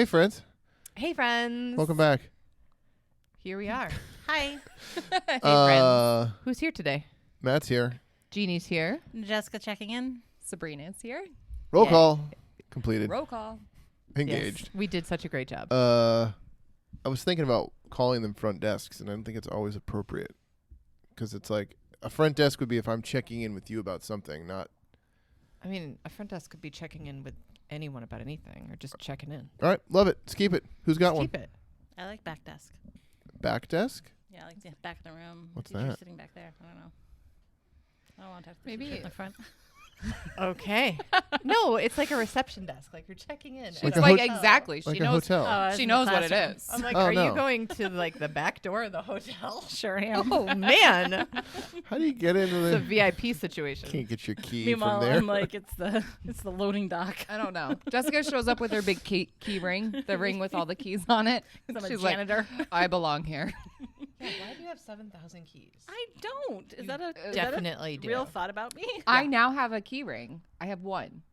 Hey, friends. Hey, friends. Welcome back. Here we are. Hi. Hey, friends. Who's here today? Matt's here. Jeannie's here. Jessica checking in. Sabrina's here. Roll Yay. call. Completed. Roll call. Engaged. Yes, we did such a great job. I was thinking about calling them front desks, and I don't think it's always appropriate. Because it's like, a front desk would be if I'm checking in with you about something, not... I mean, a front desk could be checking in with anyone about anything or just checking in. All right, love it. Let's keep it. Who's got one? Keep it. I like back desk. Back desk? Yeah, I like the back of the room. What's Teacher's that? sitting back there. I don't know. I don't want to talk to the Maybe teacher in the front. Okay. No, it's like a reception desk. Like you're checking in. Like It's a like hot- exactly. Like She a knows. hotel. She knows what it is. I'm like, Oh, are no. you going to like the back door of the hotel? Sure am. Oh, man. How do you get into It's a the... VIP situation. Can't get your key Meanwhile, from there. I'm like, it's the loading dock. I don't know. Jessica shows up with her big key ring, the ring with all the keys on it. 'Cause I'm She's a janitor. like, I belong here. Yeah, why do you have 7,000 keys? I don't. Is that a Definitely is that do. a real thought about me? I now have a key ring. I have one.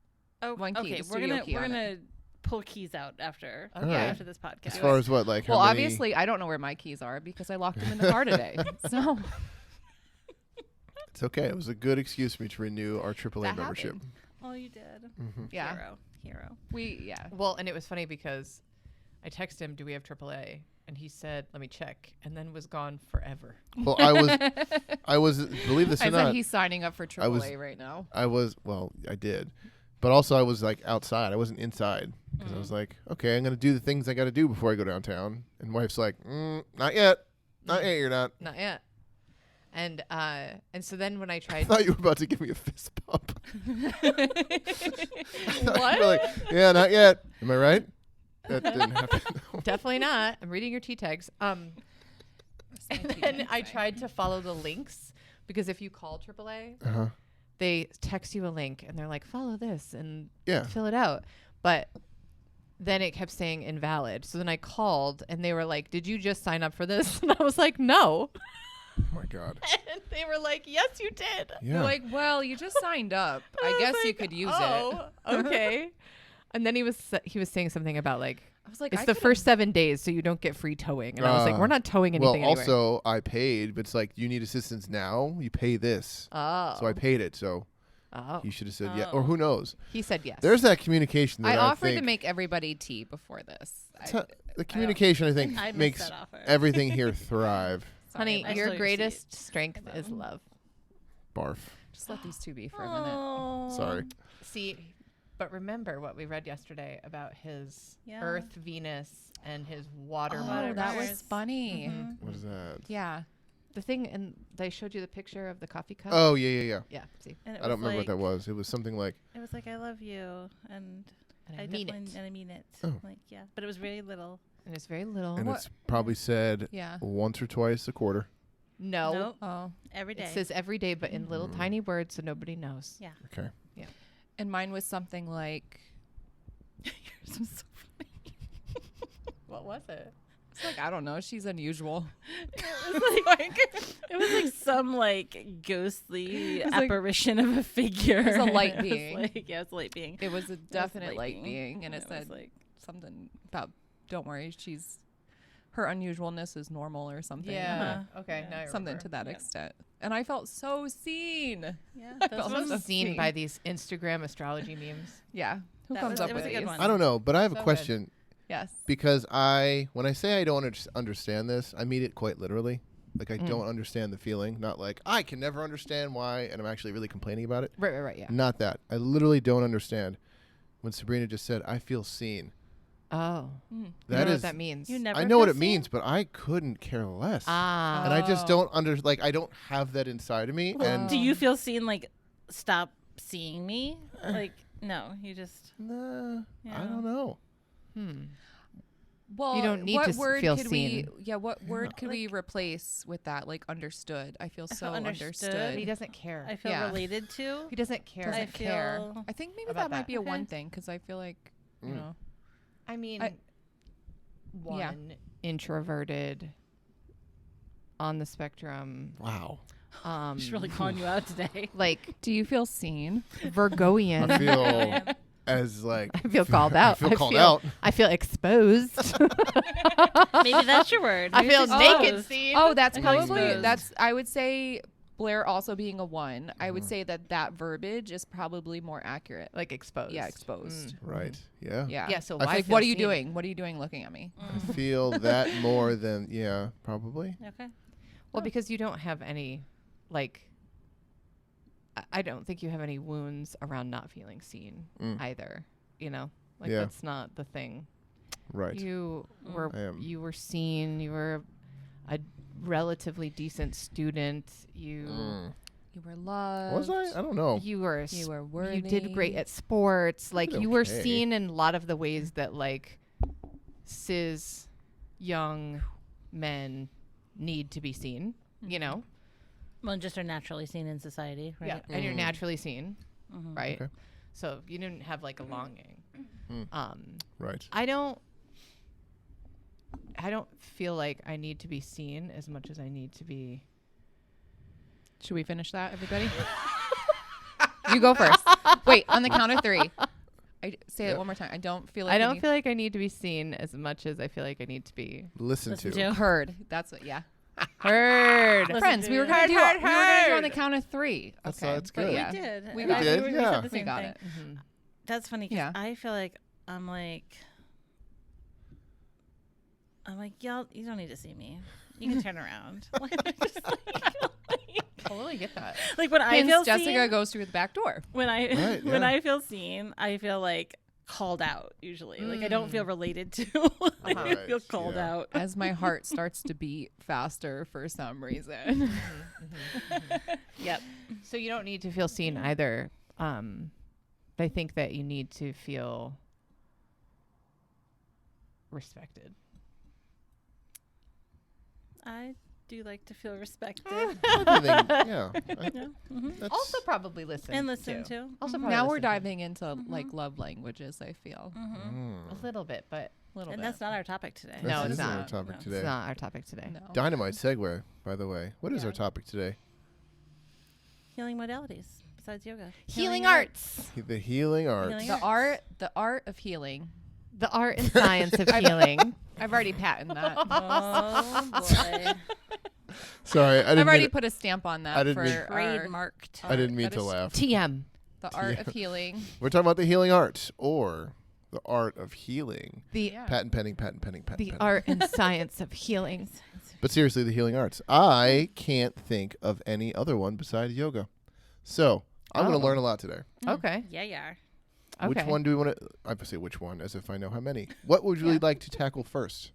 Oh, One key, okay. the We're studio gonna key on pull keys out after Okay. after this podcast. As far as what, like Well, how many... obviously, I don't know where my keys are because I locked them in the car today. So It's okay. It was a good excuse for me to renew our AAA That membership. happened. Oh, you did. Mm-hmm. yeah, Hero. Well, and it was funny because I texted him, do we have AAA? And he said, let me check, and then was gone forever. Well, I was, believe this or I not, said he's signing up for I was- AAA right now. I did. But also I was like outside. I wasn't inside. Because I was like, okay, I'm going to do the things I got to do before I go downtown. And wife's like, not yet. Not yet, you're not. Not yet. And so then when I I tried, thought you were about to give me a fist bump. What? You were like, yeah, not yet. Am I right? That didn't happen. definitely not. I'm reading your T tags. And then I tried to follow the links because if you call AAA, Uh-huh. they text you a link and they're like, follow this and Yeah. fill it out. But then it kept saying invalid. So then I called and they were like, did you just sign up for this? And I was like, no. Oh, my God. And they were like, yes, you did. Yeah. You're like, well, you just signed up. I was guess you like, could use it. oh, okay. And then he was saying something about like, I was like, it's I the could've- first 7 days, so you don't get free towing. And I was like, we're not towing anything well, anyway. also, I paid, but it's like, you need assistance now? You pay this. Oh. So I paid it, so Oh. you should have said yeah. Or who knows? He said yes. There's that communication that I I offered to think... make everybody tea before this. the communication, I think, I missed makes that offer. everything here thrive. Honey, I your stole your greatest seat. strength is love. Barf. Just let these two be for a minute. Oh. Sorry. See, but remember what we read yesterday about his Yeah. Earth, Venus, and his water. Oh, Water that Mars. was funny. Mhm. What is that? Yeah. The thing, and they showed you the picture of the coffee cup. Oh, yeah. Yeah, see. And it I don't was remember what like- that was. It was something like, It was like I love you, and And I mean definitely it. and I mean it. Oh. Like yeah, but it was very little. And it's very little. and What? it's probably said Yeah. once or twice a quarter. No. Nope. Oh. Every day. It says every day, but in little tiny words so nobody knows. yeah. Okay. And mine was something like, Yours was so funny. What was it? it's like, I don't know. She's unusual. It was like it was like some like ghostly was like- apparition of a figure. It was a light It was being. like, yeah, it's a light being. It was a definite light light being. being. And it was said like something about, don't worry, her unusualness is normal or something. Yeah. Uh-huh. Okay. Yeah. Now I Something remember. to that Yeah. extent. And I felt so seen. yeah. I Those felt ones- so Seen seen. by these Instagram astrology memes. Yeah. Who That comes was- up it with was a good these? one. I don't know, but I have So a good. question Yes. because when I say I don't understand this, I mean it quite literally. Like, I don't understand the feeling. Not like, I can never understand why, and I'm actually really complaining about it. Right. Yeah. Not that. I literally don't understand when Sabrina just said, I feel seen. Oh. Mm. You That know is, what that means. You never I know what feel it seen? means, but I couldn't care less. Ah. And I just Oh. don't I don't have that inside of me. Well, And do you feel seen? Like, stop seeing me? Like, no, you just. nah, I Yeah. don't know. Well, You don't need what to word feel could seen. what word could we Like- replace with that? Like understood. I feel I so feel understood. understood. He doesn't care. I feel Yeah. related to. He doesn't care. I Doesn't care. feel. I think maybe About that might that. be a Okay. one thing because I feel like you Mm. know. I mean, I- one introverted on the spectrum. Wow. She's really calling you out today. Like Do you feel seen? Virgoian. I feel as like I feel called out. I feel called out. I feel exposed. Maybe that's your word. I Maybe feel it's naked. exposed. Scene. Oh, that's I feel probably exposed. that's. I would say Blair also being a 1. I would say that verbiage is probably more accurate. like exposed. Yeah, exposed. Right. Yeah. Yeah. Yeah. So I why think- feel What are you seen? doing? What are you doing looking at me? I feel that more than probably. Okay. Well, because you don't have any, like, I don't think you have any wounds around not feeling seen either. You know, like Yeah. that's not the thing. Right. You I were am. you were seen. You were a relatively decent student. You You were loved. Was I? I don't know. you were You were you worthy. did great at sports. Like did you were okay. seen in a lot of the ways that like cis young men need to be seen. You know. Well, just are naturally seen in society, right? Yeah, and you're naturally seen, right? Okay. So you didn't have like a longing. Right. I don't feel like I need to be seen as much as I need to be. Should we finish that, everybody? You go first. Wait, on the count of 3. Say it one more time. I don't feel like I don't feel like I need to be seen as much as I feel like I need to be Listen Listen to. to. heard. That's what. Yeah. heard. Listen Friends, to we were it. gonna do. Heard, We were gonna do on the heard. count of 3. That's- Okay. that's But good. yeah. We did. We And got I- it. we Yeah. said the We same got thing. it. That's funny 'cause Yeah. I feel like I'm like, y'all, you don't need to see me. You can turn around. Totally get that. Like when I Hence, feel Jessica seen, goes through the back door. when I Right, when yeah. I feel seen, I feel like called out usually. Like I don't feel related to. Like I Right, feel called yeah. out. As my heart starts to beat faster for some reason. Yep. So you don't need to feel seen either. I think that you need to feel respected. I do like to feel respected I think, yeah. That's, Also, probably listen and listen to. Also, probably Now we're listen to. diving into like love languages, I feel. a little bit, but A little And bit. that's not our topic today. No, this it's isn't our not. topic No. today. it's not our topic today. No. Dynamite segue, by the way. What is Yeah. our topic today? Healing modalities besides yoga. Healing arts, The healing arts. Healing The art of healing. the art and science of healing. I've already patented that. Oh boy. Sorry, I I've didn't already mean, put a stamp on that I didn't for mean- our, Trademarked. I didn't mean that to is laugh. TM. the art of healing. We're talking about the healing arts or the art of healing. The Yeah. Patent pending, patent pending, patent the pending. art and science of healing. But seriously, the healing arts. I can't think of any other one besides yoga. So I'm going Oh. to learn a lot today. Okay. Yeah, yeah. Okay. Which one do we want to? I have to say which one, as if I know how many. What would you really like to tackle first?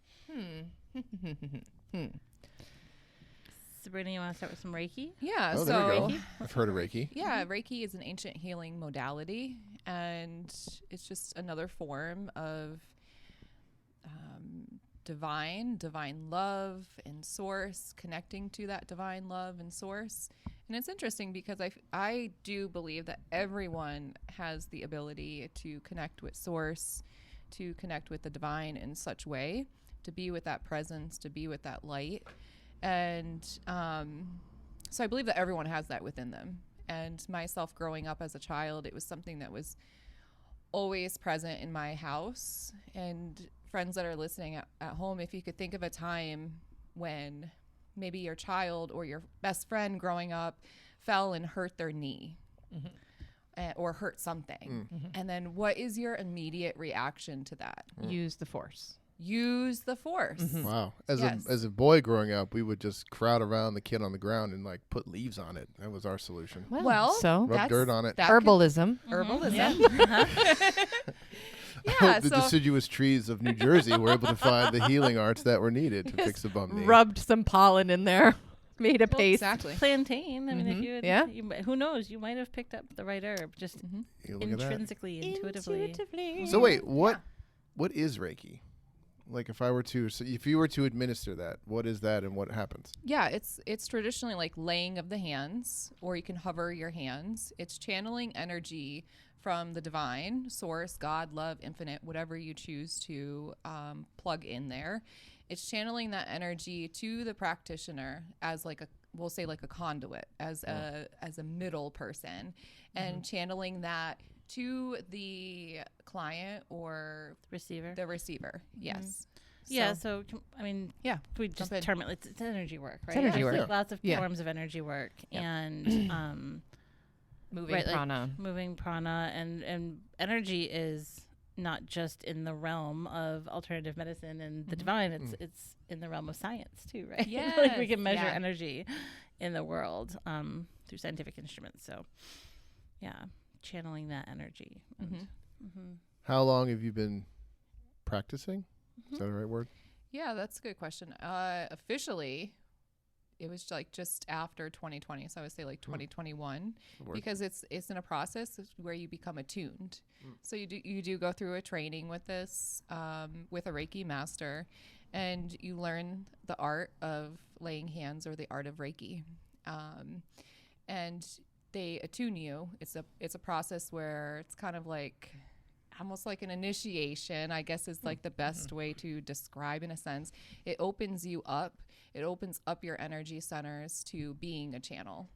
Sabrina, you want to start with some Reiki? Yeah. Oh, so there we go. I've heard of Reiki. yeah, Reiki is an ancient healing modality, and it's just another form of divine love and source, connecting to that divine love and source. And it's interesting because I do believe that everyone has the ability to connect with source, to connect with the divine in such way, to be with that presence, to be with that light. And so I believe that everyone has that within them. And myself growing up as a child, it was something that was always present in my house. And friends that are listening at home, if you could think of a time when maybe your child or your best friend growing up fell and hurt their knee or hurt something. And then what is your immediate reaction to that? Use the force. Use the force. Wow. As Yes. a boy growing up, we would just crowd around the kid on the ground and like put leaves on it. That was our solution. Well, so Rub dirt on it. that could- herbalism. Herbalism. I Yeah, hope the so deciduous trees of New Jersey were able to find the healing arts that were needed to fix a bum knee. Rubbed some pollen in there. Made a paste. exactly. Plantain. I mean, if you, Yeah. who knows? You might have picked up the right herb just You look at that. intrinsically, intuitively. So wait, what is Reiki? Like if you were to administer that, what is that and what happens? Yeah, it's traditionally like laying of the hands, or you can hover your hands. It's channeling energy from the divine source, God, love, infinite, whatever you choose to plug in there. It's channeling that energy to the practitioner as we'll say like a conduit, as a middle person, and channeling that to the client or Receiver. the receiver. Yes. Yeah, So- so I mean, Yeah. we just Jump in. term it. It's energy work, right? energy There's, work. like, lots of Yeah. forms of energy work, Yep. and Moving right, like, prana. moving prana, and energy is not just in the realm of alternative medicine and the divine. It's in the realm of science too, right? Like we Yes, can measure yeah. energy in the world through scientific instruments. So, yeah, channeling that energy. And, How long have you been practicing? Is that the right word? Yeah, that's a good question. Officially, it was like just after 2020, so I would say like 2021, Word. because it's in a process where you become attuned. So you do go through a training with this with a Reiki master, and you learn the art of laying hands, or the art of Reiki, and they attune you. It's a process where it's kind of like almost like an initiation, I guess, is like the best way to describe, in a sense. It opens you up. It opens up your energy centers to being a channel,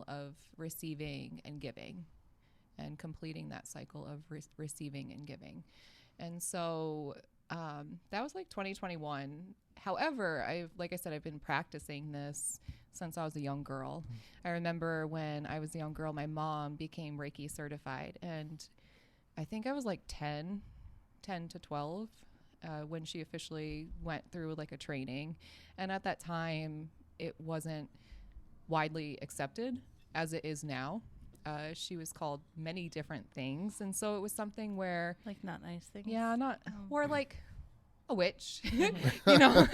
of receiving and giving, and completing that cycle of receiving and giving. And so that was like 2021. However, like I said, I've been practicing this since I was a young girl. I remember when I was a young girl, my mom became Reiki certified, and I think I was like 10 to 12 when she officially went through like a training. And at that time, it wasn't widely accepted as it is now. She was called many different things. And so it was something where, like not nice things. yeah, or like a witch, you know.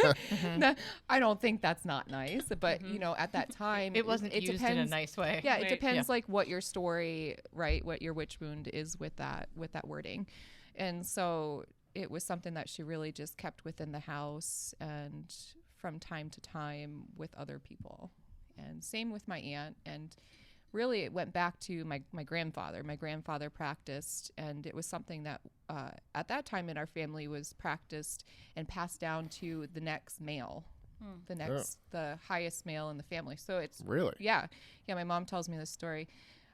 I don't think that's not nice, but you know, at that time, It wasn't it used depends, in a nice way. yeah, it Right. depends like what your story, right, what your witch wound is with that wording. And so it was something that she really just kept within the house and from time to time with other people. And same with my aunt. And really it went back to my grandfather. My grandfather practiced, and it was something that at that time in our family was practiced and passed down to the next male, the highest male in the family. So it's Really? yeah. My mom tells me this story.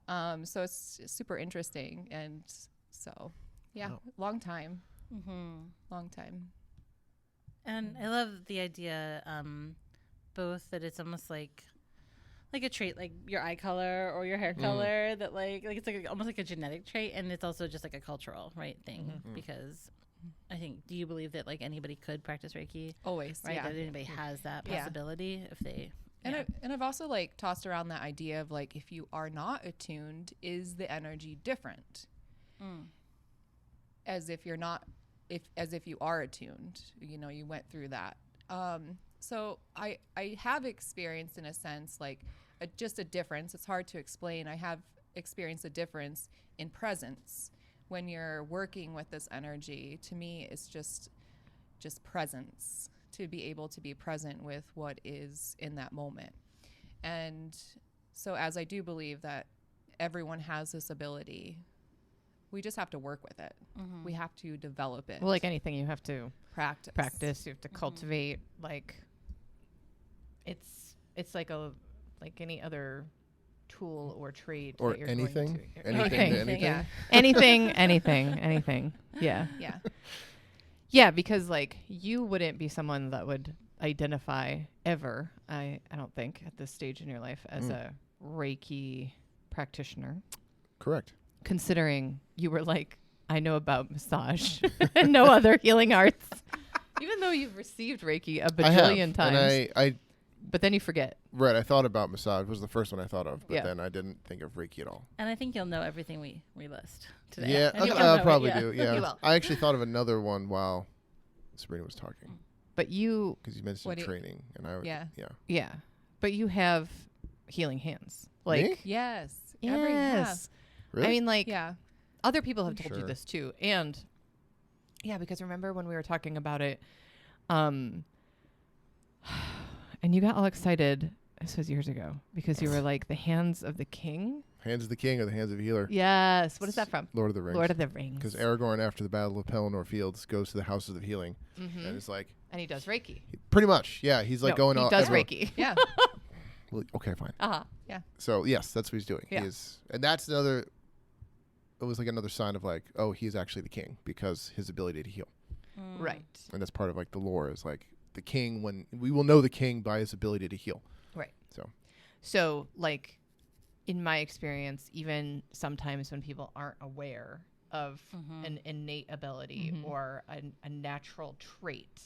So it's super interesting. And so, yeah, Wow. long time. Long time. And I love the idea, both that it's almost like a trait, like your eye color or your hair color, that like it's like almost like a genetic trait, and it's also just like a cultural thing. Because I think, do you believe that like anybody could practice Reiki? Always, Right, yeah. that anybody has that Yeah. possibility if they. And I've also like tossed around that idea of like, if you are not attuned, is the energy different? As if you're not, as if you are attuned, you know, you went through that. So I have experienced, in a sense, like just a difference. It's hard to explain. I have experienced a difference in presence when you're working with this energy. To me, it's just presence, to be able to be present with what is in that moment. And so, as I do believe that everyone has this ability, we just have to work with it. We have to develop it. Well, like anything, you have to practice. You have to cultivate. Like it's like any other tool or trait Or that you're anything? going to, Anything to anything? Yeah. anything. Yeah. Yeah. Yeah, because like you wouldn't be someone that would identify ever, I don't think, at this stage in your life as a Reiki practitioner, Correct. considering you were like, I know about massage and no other healing arts. Even though you've received Reiki a bajillion times. And I but then you forget. right, I thought about massage, was the first one I thought of, but Yeah. then I didn't think of Reiki at all. And I think you'll know everything we list today. Yeah, I think you'll I know it, probably yeah. do. Yeah, You will. I actually thought of another one while Sabrina was talking, But you, because you mentioned What do you- training, and I Yeah. yeah. But you have healing hands. Like, Me? Yes. yes. Really? I mean, like, Yeah. other people have told you Sure. this too. And yeah, because remember when we were talking about it, and you got all excited, this was years ago, because you were like, the hands of the king. Hands of the King or the Hands of the Healer? Yes. What is that from? Lord of the Rings. Lord of the Rings. Because Aragorn, after the Battle of Pelennor Fields, goes to the Houses of Healing, Mhm. and it's like And he does Reiki. pretty much, yeah. He's like No, going he all does everywhere. Reiki. Yeah. Well, okay, fine. Uh-huh. So yes, that's what he's doing. Yeah. He is, and that's another it was like another sign of like, oh, he's actually the king because his ability to heal. Right. And that's part of like the lore is like the king, when we will know the king by his ability to heal. Right. So So, like, in my experience, even sometimes when people aren't aware of an innate ability or a natural trait,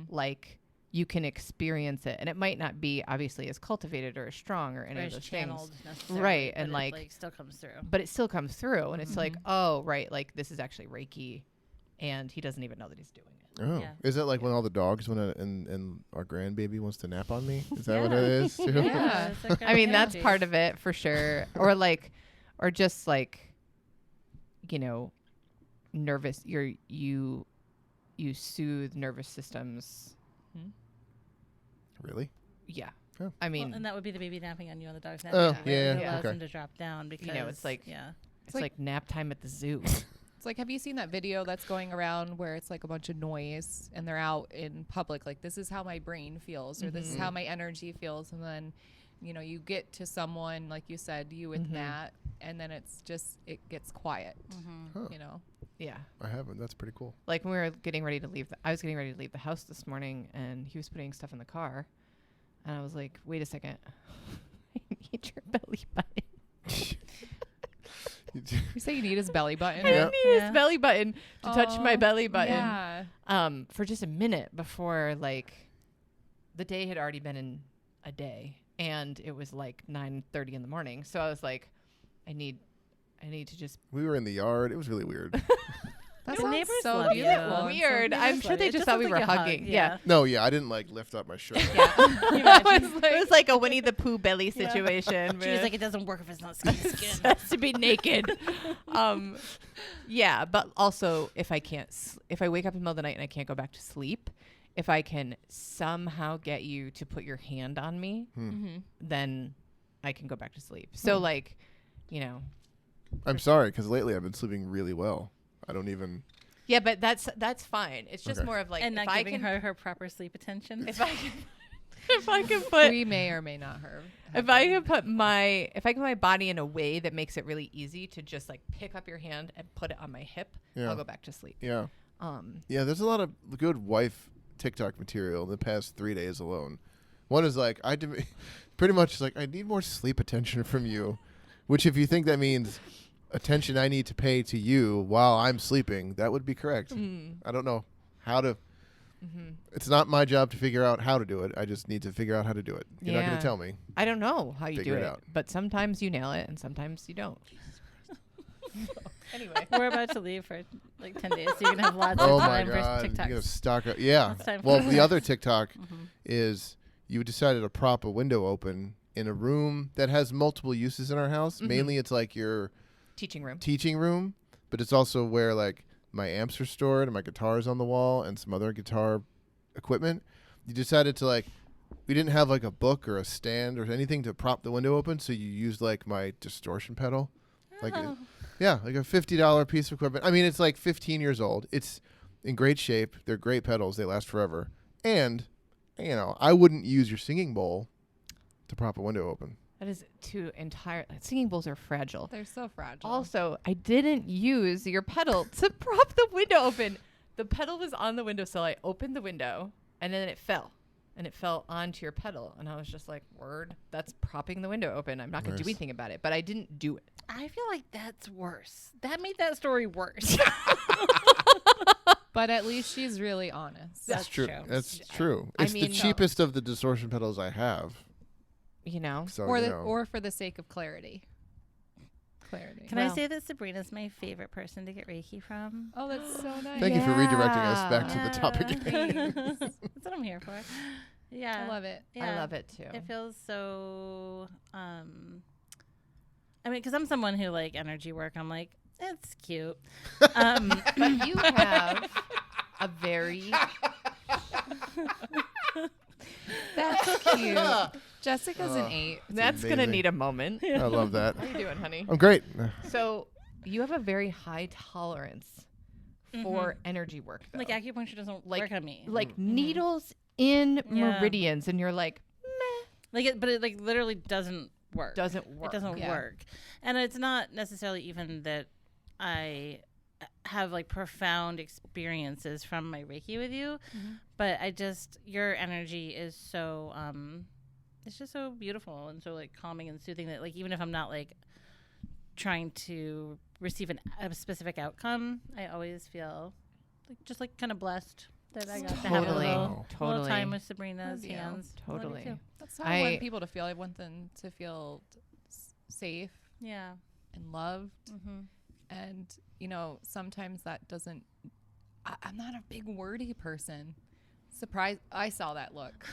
like, you can experience it. And it might not be obviously as cultivated or as strong or any Or of as those channeled things. necessarily, Right, but and, it, like, still comes through. But it still comes through. And it's like, oh, right, like, this is actually Reiki. And he doesn't even know that he's doing it. oh, Yeah. is it like when all the dogs and our grandbaby wants to nap on me? Is that what it is too? Yeah. I mean, that's part of it for sure. Or like, or just like, you know, nervous. You soothe nervous systems. Really? Yeah. Oh. I mean, and that would be the baby napping on you, and the dog's napping Oh, on you. yeah, It allows okay. them to drop down because, you know, it's like, yeah. it's like nap time at the zoo. It's like, have you seen that video that's going around where it's like a bunch of noise and they're out in public? Like, this is how my brain feels, or this is how my energy feels. And then, you know, you get to someone, like you said, you with Nat, and then it's just, it gets quiet, Huh. you know? Yeah. I haven't. That's pretty cool. Like when we were getting ready to leave, I was getting ready to leave the house this morning and he was putting stuff in the car. And I was like, wait a second. I need your belly button. You say you need his belly button. I Yeah. need his belly button to touch my Oh, belly button. Yeah. For just a minute before, like, the day had already been in a day and it was like 9:30 in the morning. So I was like, I need to just. We were in the yard. It was really weird. That The sounds neighbors so love you. beautiful. Some Weird. neighbors I'm love sure you. they It just thought we sounds were like a hug, hugging. Yeah. No, yeah, I didn't like lift up my shirt. It was like a Winnie the Pooh belly situation. She was like, it doesn't work if it's not skin to It skin. has to be naked. Yeah, but also if I wake up in the middle of the night and I can't go back to sleep, if I can somehow get you to put your hand on me, then I can go back to sleep. So like, you know. I'm sorry, because lately I've been sleeping really well. I don't even. Yeah, but that's fine. It's just Okay. more of like And if not I giving can her proper sleep attention. if I can if I can put We may or may not have. if I can put my body in a way that makes it really easy to just like pick up your hand and put it on my hip, Yeah. I'll go back to sleep. Yeah. Yeah, there's a lot of good wife TikTok material in the past 3 days alone. One is like, pretty much like, I need more sleep attention from you, which if you think that means attention I need to pay to you while I'm sleeping, that would be correct. I don't know how to. It's not my job to figure out how to do it. I just need to figure out how to do it. You're not going Yeah. to tell me. I don't know how you Figure do it it, out. but sometimes you nail it and sometimes you don't. Anyway. We're about to leave for like 10 days, so you're gonna have lots Oh of my time for God. You're going to TikToks. stock up. Yeah. Lots of time Well, for the other TikToks. TikTok is you decided to prop a window open in a room that has multiple uses in our house. Mainly it's like your Teaching room. teaching room, but it's also where like my amps are stored and my guitar's on the wall and some other guitar equipment. You decided to like, we didn't have like a book or a stand or anything to prop the window open, so you used like my distortion pedal. Like Oh. like a $50 piece of equipment. I mean, it's like 15 years old. It's in great shape. They're great pedals. They last forever. And, you know, I wouldn't use your singing bowl to prop a window open. That is singing bowls are fragile. They're so fragile. Also, I didn't use your pedal to prop the window open. The pedal was on the windowsill. I opened the window and then it fell. And it fell onto your pedal. And I was just like, word, that's propping the window open. I'm not going to do Nice. anything about it. But I didn't do it. I feel like that's worse. That made that story worse. But at least she's really honest. That's true. true. That's I true. It's mean, the cheapest of the distortion pedals I have. You know? So, or you the know. or for the sake of clarity. Clarity. Can I Well. say that Sabrina's my favorite person to get Reiki from? Oh, that's so nice. Thank you for redirecting us back to the Yeah. topic. That's what I'm here for. Yeah. I love it. I Yeah. love it too. It feels so. I mean, because I'm someone who like energy work. I'm like, it's cute. But you have a very. That's cute. Jessica's an 8. That's going to amazing. need a moment. I love that. How are you doing, honey? I'm great. So you have a very high tolerance for energy work, though. Like acupuncture doesn't Like- work on me. Like needles in Yeah. meridians, and you're like, meh, Like it, but it like literally doesn't work. doesn't work. It doesn't Yeah. work. And it's not necessarily even that I have like profound experiences from my Reiki with you, but your energy is so it's just so beautiful and so like calming and soothing that like even if I'm not like trying to receive a specific outcome, I always feel like just like kind of blessed that I got to have a Totally. little time with Sabrina's Love you. hands. Totally. Love you too. That's how I want people to feel. I want them to feel safe Yeah. and loved. Mm-hmm. And, you know, sometimes that doesn't, I'm not a big wordy person. Surprise. I saw that look.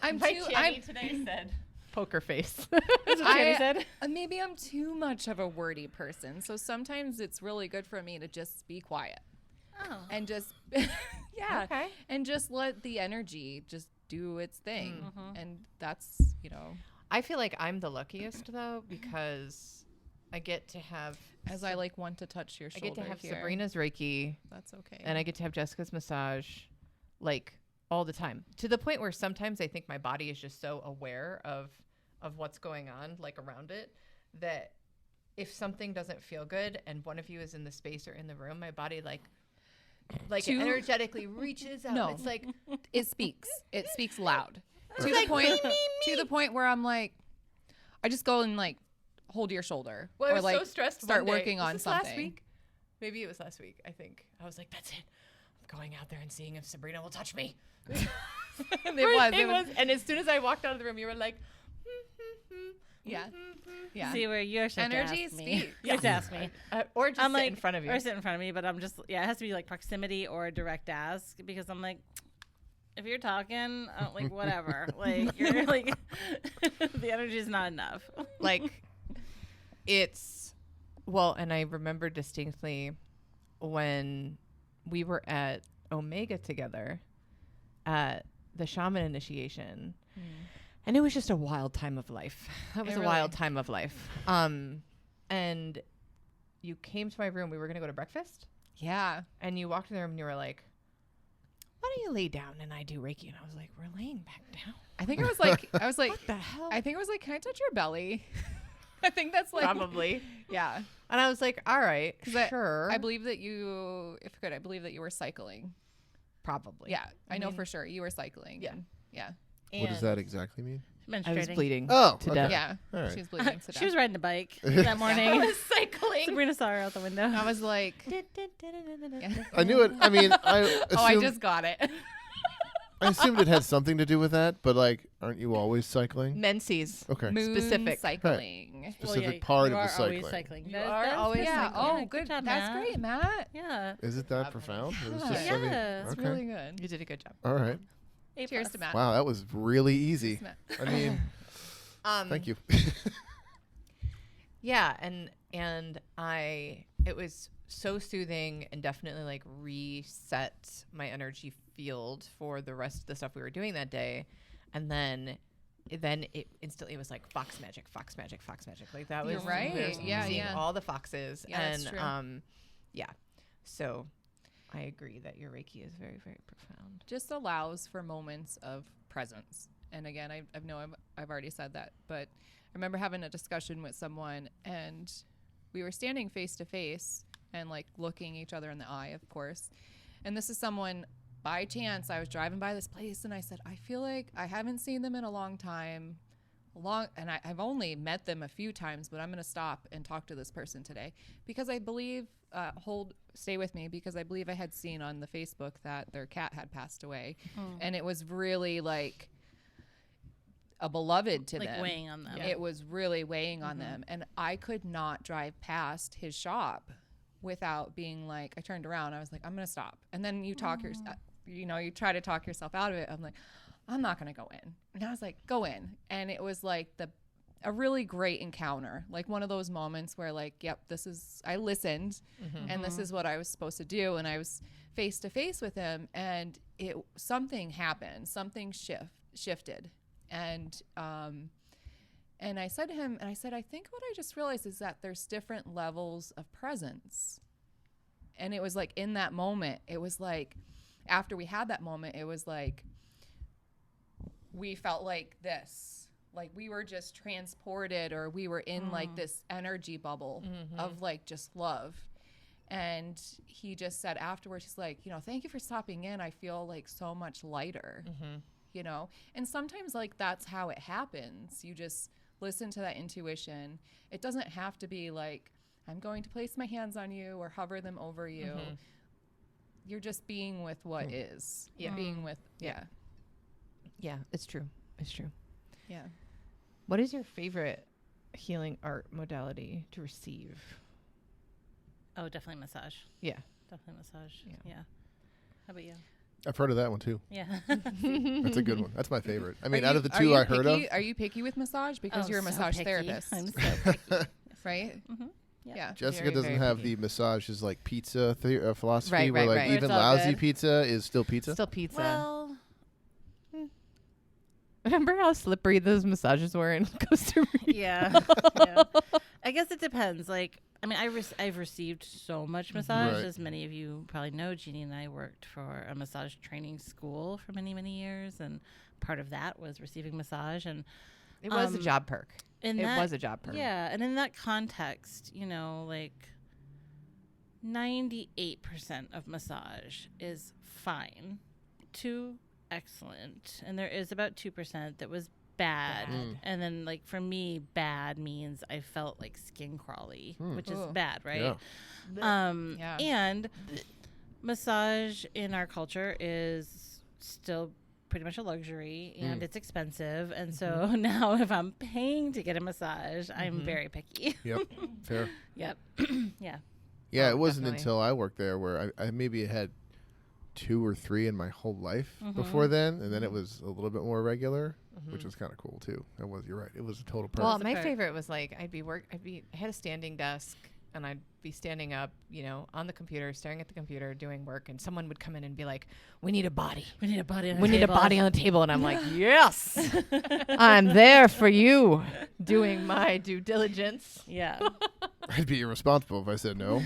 I'm today said poker face. That's what Channy said. Maybe I'm too much of a wordy person. So sometimes it's really good for me to just be quiet Oh. and just, Okay. and just let the energy just do its thing. And that's, you know, I feel like I'm the luckiest though because I get to have as I like want to touch your I shoulder get to have here. Sabrina's Reiki That's okay. and I get to have Jessica's massage like all the time, to the point where sometimes I think my body is just so aware of what's going on like around it that if something doesn't feel good and one of you is in the space or in the room, my body like energetically reaches out. No. It's like It speaks loud to the point where I'm like, I just go and like hold your shoulder well, I or was like so stressed start one day. working Was on this something. last week? Maybe it was last week. I think I was like, that's it. I'm going out there and seeing if Sabrina will touch me. It was. And as soon as I walked out of the room, you were like, Yeah. Yeah. See where you're Energy to ask me. speaks. You have to ask me. or just I'm sit like in front of you. or sit in front of me, but I'm just it has to be like proximity or a direct ask because I'm like, if you're talking, like whatever, like you're like the energy is not enough. Like it's and I remember distinctly when we were at Omega together at the shaman initiation, and it was just a wild time of life. That was It a really- wild time of life. And you came to my room. We were gonna go to breakfast, Yeah. and you walked in the room and you were like, why don't you lay down and I do Reiki? And I was like, we're laying back down. I think it was like What the hell? I think it was like, can I touch your belly? I think that's like Probably. Yeah. And I was like, all right, 'Cause I- sure. I believe that I believe that you were cycling. Probably. Yeah. I know mean, for sure you were cycling. Yeah. And, yeah. What does that exactly mean? I was Menstruating. bleeding. Oh, to okay. death. Yeah. All right. She was bleeding to death. She was riding a bike that morning. I was cycling. Sabrina saw her out the window. I was like, I knew it. I mean, I assumed, oh, I just got it. I assumed it had something to do with that, but like, aren't you always cycling? Menses. Okay. Moon Specific. cycling. Specific part you of are the cycling. always cycling. You That- are that's always good. Yeah. cycling. Oh, good. job, That's Matt. great, Matt. Yeah. Is it that profound? It was just Yeah. I mean, Yeah. It's okay. really good. You did a good job. All right. A+. Cheers to Matt. Wow, that was really easy. Matt. I mean, thank you. Yeah, and it was so soothing and definitely like reset my energy field for the rest of the stuff we were doing that day. And then it instantly was like fox magic. Like that was You're right. we were Yeah, seeing yeah. all the foxes. Yeah, and that's true. yeah. So I agree that your Reiki is very, very profound. Just allows for moments of presence. And again, I've already said that, but I remember having a discussion with someone and we were standing face to face and like looking each other in the eye, of course. And this is someone, by chance, I was driving by this place and I said, I feel like I haven't seen them in a long time. I've only met them a few times, but I'm going to stop and talk to this person today because I believe, stay with me, because I believe I had seen on the Facebook that their cat had passed away. And it was really like a beloved to Like them. weighing on them. It was really weighing on them. And I could not drive past his shop without being like, I turned around, I was like, I'm going to stop. And then you you try to talk yourself out of it. I'm like, I'm not going to go in. And I was like, go in. And it was like a really great encounter. Like one of those moments where like, yep, I listened and this is what I was supposed to do. And I was face to face with him and something happened, something shifted. And I said to him, I think what I just realized is that there's different levels of presence. And it was like in that moment, it was like, after we had that moment, it was like, we felt like this. like we were just transported, or we were in like this energy bubble of like just love. And he just said afterwards, he's like, thank you for stopping in. I feel like so much lighter, and sometimes like that's how it happens. You just listen to that intuition. It doesn't have to be like, I'm going to place my hands on you or hover them over you. You're just being with what is. Yeah. Being with, Yeah, it's true. It's true. Yeah. What is your favorite healing art modality to receive? Oh, definitely massage. Yeah. Definitely massage. Yeah. Yeah. How about you? I've heard of that one too. Yeah. That's a good one. That's my favorite. I mean, Are out you- of the are two you I heard of, picky? Are you picky with massage? Because Oh, you're a so massage picky. therapist, I'm so picky. right? Yeah. Jessica Very, doesn't very have picky. the massage is like pizza philosophy, Right, where right, like right. Where even it's all lousy good. pizza is still pizza. Still pizza. Well, Remember how slippery those massages were in Costa Rica? yeah. Yeah. I guess it depends. Like, I mean, I've received so much massage. Right. As many of you probably know, Jeannie and I worked for a massage training school for many, many years. And part of that was receiving massage. And It was a job perk. in It that, was a job perk. Yeah. And in that context, like 98% of massage is fine to excellent. And there is about 2% that was bad. And then, like, for me, bad means I felt like skin crawly, which is Ugh. bad, right? Yeah. Yeah. And massage in our culture is still pretty much a luxury, and it's expensive. And so now if I'm paying to get a massage, I'm very picky. Yep. Fair. Yep. Yeah. Yeah, Oh, it wasn't definitely. until I worked there where I maybe had 2 or 3 in my whole life before then, and then it was a little bit more regular, which was kind of cool too. You're right. It was a total perk. Well, the my perk. favorite was like I had a standing desk and I'd be standing up, on the computer, staring at the computer, doing work, and someone would come in and be like, "We need a body. We need a body on the We need a table." body on the table." And I'm like, "Yes, I'm there for you, doing my due diligence." Yeah. I'd be irresponsible if I said no.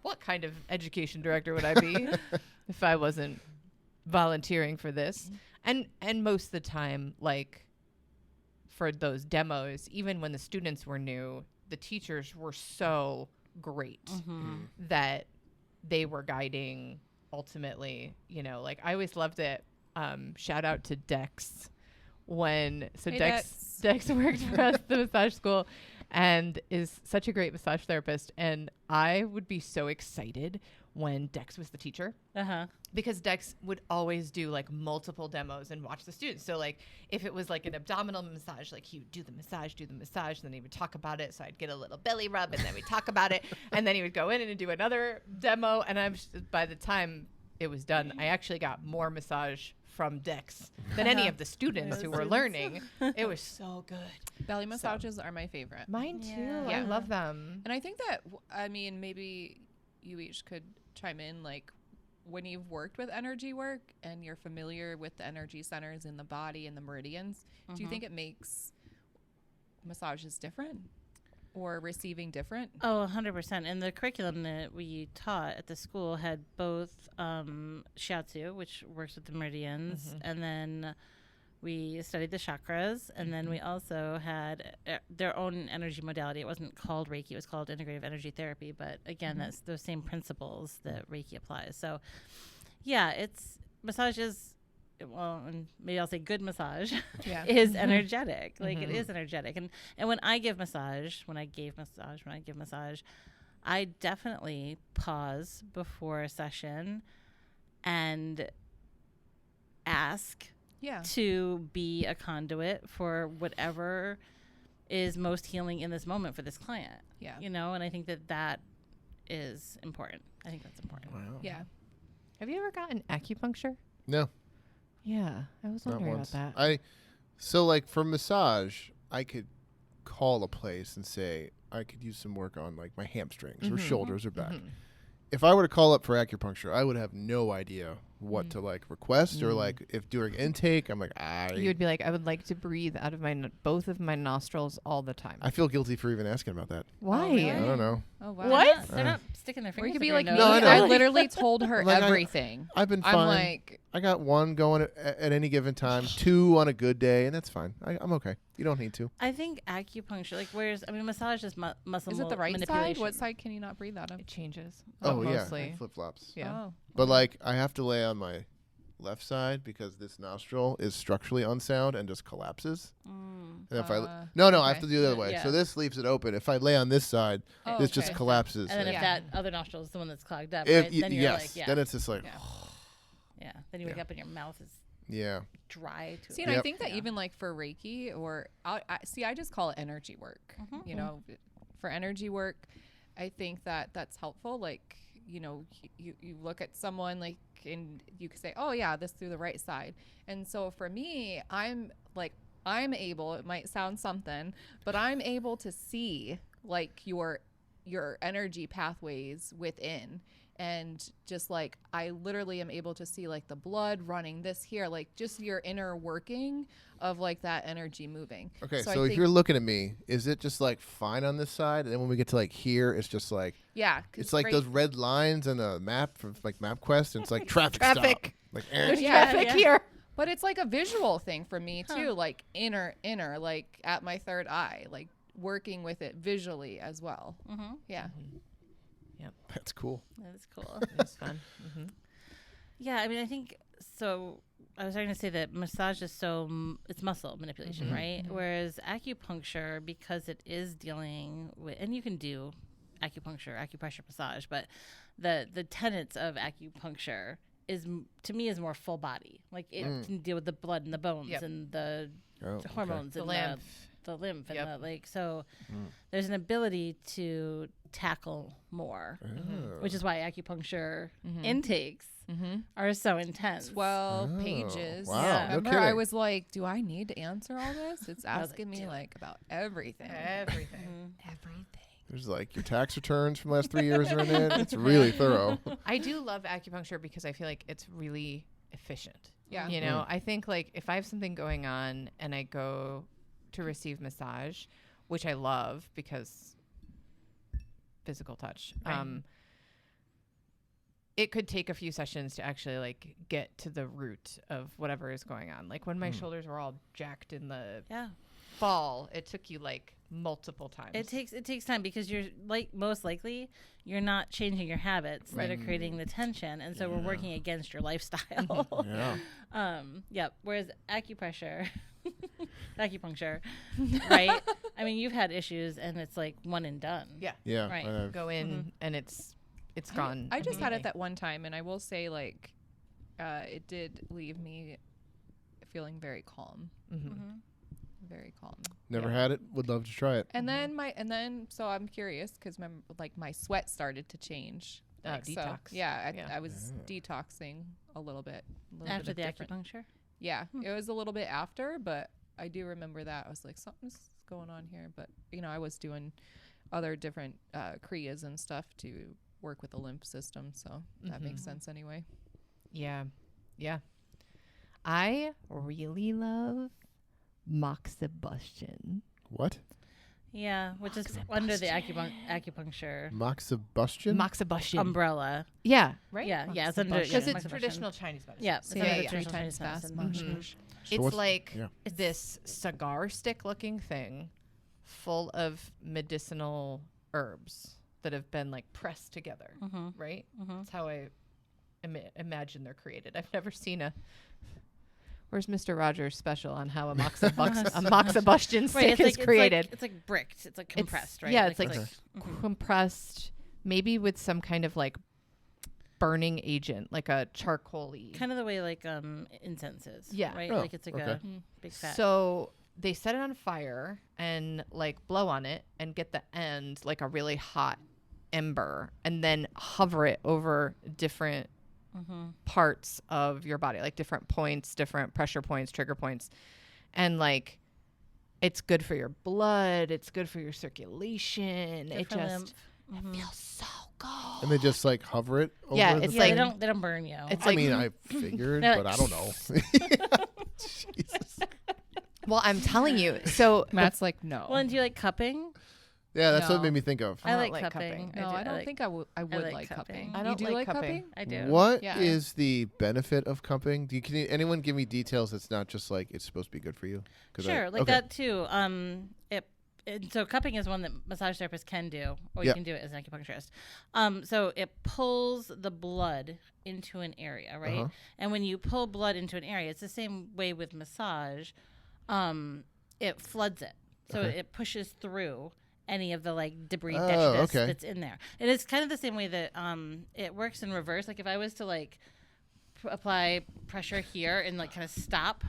What kind of education director would I be if I wasn't volunteering for this? And most of the time, like for those demos, even when the students were new, the teachers were so great that they were guiding ultimately, like I always loved it. Shout out to Dex Hey, Dex worked for us at the massage school and is such a great massage therapist. And I would be so excited when Dex was the teacher. Because Dex would always do like multiple demos and watch the students. So like if it was like an abdominal massage, like he would do the massage, and then he would talk about it. So I'd get a little belly rub and then we'd talk about it. And then he would go in and do another demo. And by the time it was done, I actually got more massage from Dex than any of the students who were learning. It was so good. Belly massages are my favorite. Mine too. Yeah. I love them. And I think that, maybe you each could chime in, like, when you've worked with energy work and you're familiar with the energy centers in the body and the meridians, do you think it makes massages different or receiving different? Oh, 100%. And the curriculum that we taught at the school had both shiatsu, which works with the meridians, and then we studied the chakras, and then we also had their own energy modality. It wasn't called Reiki, it was called integrative energy therapy, but again, that's those same principles that Reiki applies. So yeah, it's massages, well, and maybe I'll say good massage is energetic. Like it is energetic. And when I give massage, I definitely pause before a session and ask to be a conduit for whatever is most healing in this moment for this client. Yeah. And I think that is important. I think that's important. Wow. Yeah. Have you ever gotten acupuncture? No, Yeah, I was not wondering once. about that. So like for massage, I could call a place and say I could use some work on like my hamstrings or shoulders or back. If I were to call up for acupuncture, I would have no idea what to like request or like if during intake, I'm like, You would be like, I would like to breathe out of both of my nostrils all the time. I feel guilty for even asking about that. Why? really? I don't know. Oh wow. What? They're not sticking their Or fingers. you could up be your like me. nose. No, I know. I literally told her Like, everything. I've been fine. I'm like, I got one going at any given time, 2 on a good day, and that's fine. I'm okay. You don't need to. I think acupuncture, like, massage is muscle is it the right side? manipulation. What side can you not breathe out of? It changes. Oh, mostly. yeah, flip flops. Yeah. Oh. But like, I have to lay on my left side because this nostril is structurally unsound and just collapses. And if I I have to do it the other way. Yeah. So this leaves it open. If I lay on this side, Oh, this just okay. collapses. And then if Yeah. that other nostril is the one that's clogged up, If right? y- Then you're yes, like, yeah. then it's just like, Yeah. Yeah. Then you wake Yeah. up and your mouth is yeah. dry. To See, it. and I Yep. think that Yeah. even like for Reiki or I just call it energy work. You know, for energy work, I think that that's helpful. Like, you know, you look at someone like, and you could say, oh yeah, this through the right side. And so for me, I'm able, it might sound something, but I'm able to see like your energy pathways within. And just like I literally am able to see like the blood running this here, like just your inner working of like that energy moving. Okay, I so if think- you're looking at me, is it just like fine on this side, and then when we get to like here, it's just like yeah, 'cause it's like right- those red lines in a map from like MapQuest, and it's like traffic stop. Like There's Yeah, traffic yeah. here. But it's like a visual thing for me too, like inner, like at my third eye, like working with it visually as well. Yeah. that's cool. That is cool. It's fun. Yeah, I mean, I think so. I was trying to say that massage is it's muscle manipulation, right? Whereas acupuncture, because it is dealing with, and you can do acupressure massage, but the tenets of acupuncture to me is more full body. Like it can deal with the blood and the bones Yep. and the Oh, okay. hormones The and lymph. the lymph Yep. and the like. So there's an ability to tackle more, Oh. which is why acupuncture intakes are so intense. 12 Oh, pages. wow, Yeah. no Remember, kidding. I was like, do I need to answer all this? It's I was like, asking me do like about everything. Everything. Everything. There's like your tax returns from the last 3 years are in it. It's really thorough. I do love acupuncture because I feel like it's really efficient. Yeah. You know, I think like if I have something going on and I go to receive massage, which I love because physical touch, it could take a few sessions to actually like get to the root of whatever is going on. Like when my shoulders were all jacked in the fall, it took you like multiple times. It takes time because you're like most likely you're not changing your habits that are creating the tension, and so we're working against your lifestyle. Yeah. Yep. Whereas acupuncture, right? I mean, you've had issues, and it's like one and done. Yeah. Yeah. Right. Go in and it's gone. I just had it immediately. that one time, and I will say like it did leave me feeling very calm. Very calm. Never had it. Would love to try it. And then so I'm curious because my sweat started to change. Like, so, detox. yeah, Yeah. I was detoxing a little bit. After the different. acupuncture. Yeah, it was a little bit after, but I do remember that. I was like, something's going on here. But, you know, I was doing other different Kriyas and stuff to work with the lymph system. So that makes sense anyway. Yeah. Yeah. I really love moxibustion. What? Yeah, which is under the acupuncture Moxibustion? Moxibustion. umbrella. Yeah. Right? Yeah, it's under Because it's moxibustion. traditional Chinese medicine. Yeah, So it's under yeah, the three traditional times Chinese fast. medicine. So It's what's- like yeah. this cigar stick looking thing full of medicinal herbs that have been like pressed together. Right? That's how I imagine they're created. I've never seen Where's Mr. Rogers' special on how a moxibustion stick is created? It's like bricked. It's like compressed, right? Yeah, it's like Okay. compressed, maybe with some kind of like burning agent, like a charcoal-y. kind of the way like incense is. Yeah. Right? Oh, Like it's like okay. a big fat. So they set it on fire and like blow on it and get the end like a really hot ember and then hover it over different parts of your body, like different points, different pressure points, trigger points. And like it's good for your blood, it's good for your circulation. Good It for just lymph. it feels so cold. And they just like hover it over Yeah, the it's Yeah, like- they don't burn you. It's I like, mean, I figured, They're but like, I don't know. Jesus. well, I'm telling you. So Matt's like, no. well, and do you like cupping? Yeah, that's what it No. made me think of. I I don't like like cupping. cupping. no, I don't like- think I would like like cupping. cupping. I You don't do like like cupping. I do. What Yeah. is the benefit of cupping? Can anyone give me details? It's not just like it's supposed to be good for you. 'Cause Sure, like okay. that too. So cupping is one that massage therapists can do, or you Yeah. can do it as an acupuncturist. So it pulls the blood into an area, right? Uh-huh. And when you pull blood into an area, it's the same way with massage. It floods it, so Okay. it pushes through any of the like debris Oh, detritus okay. that's in there. And it's kind of the same way that it works in reverse. Like if I was to like apply pressure here and like kind of stop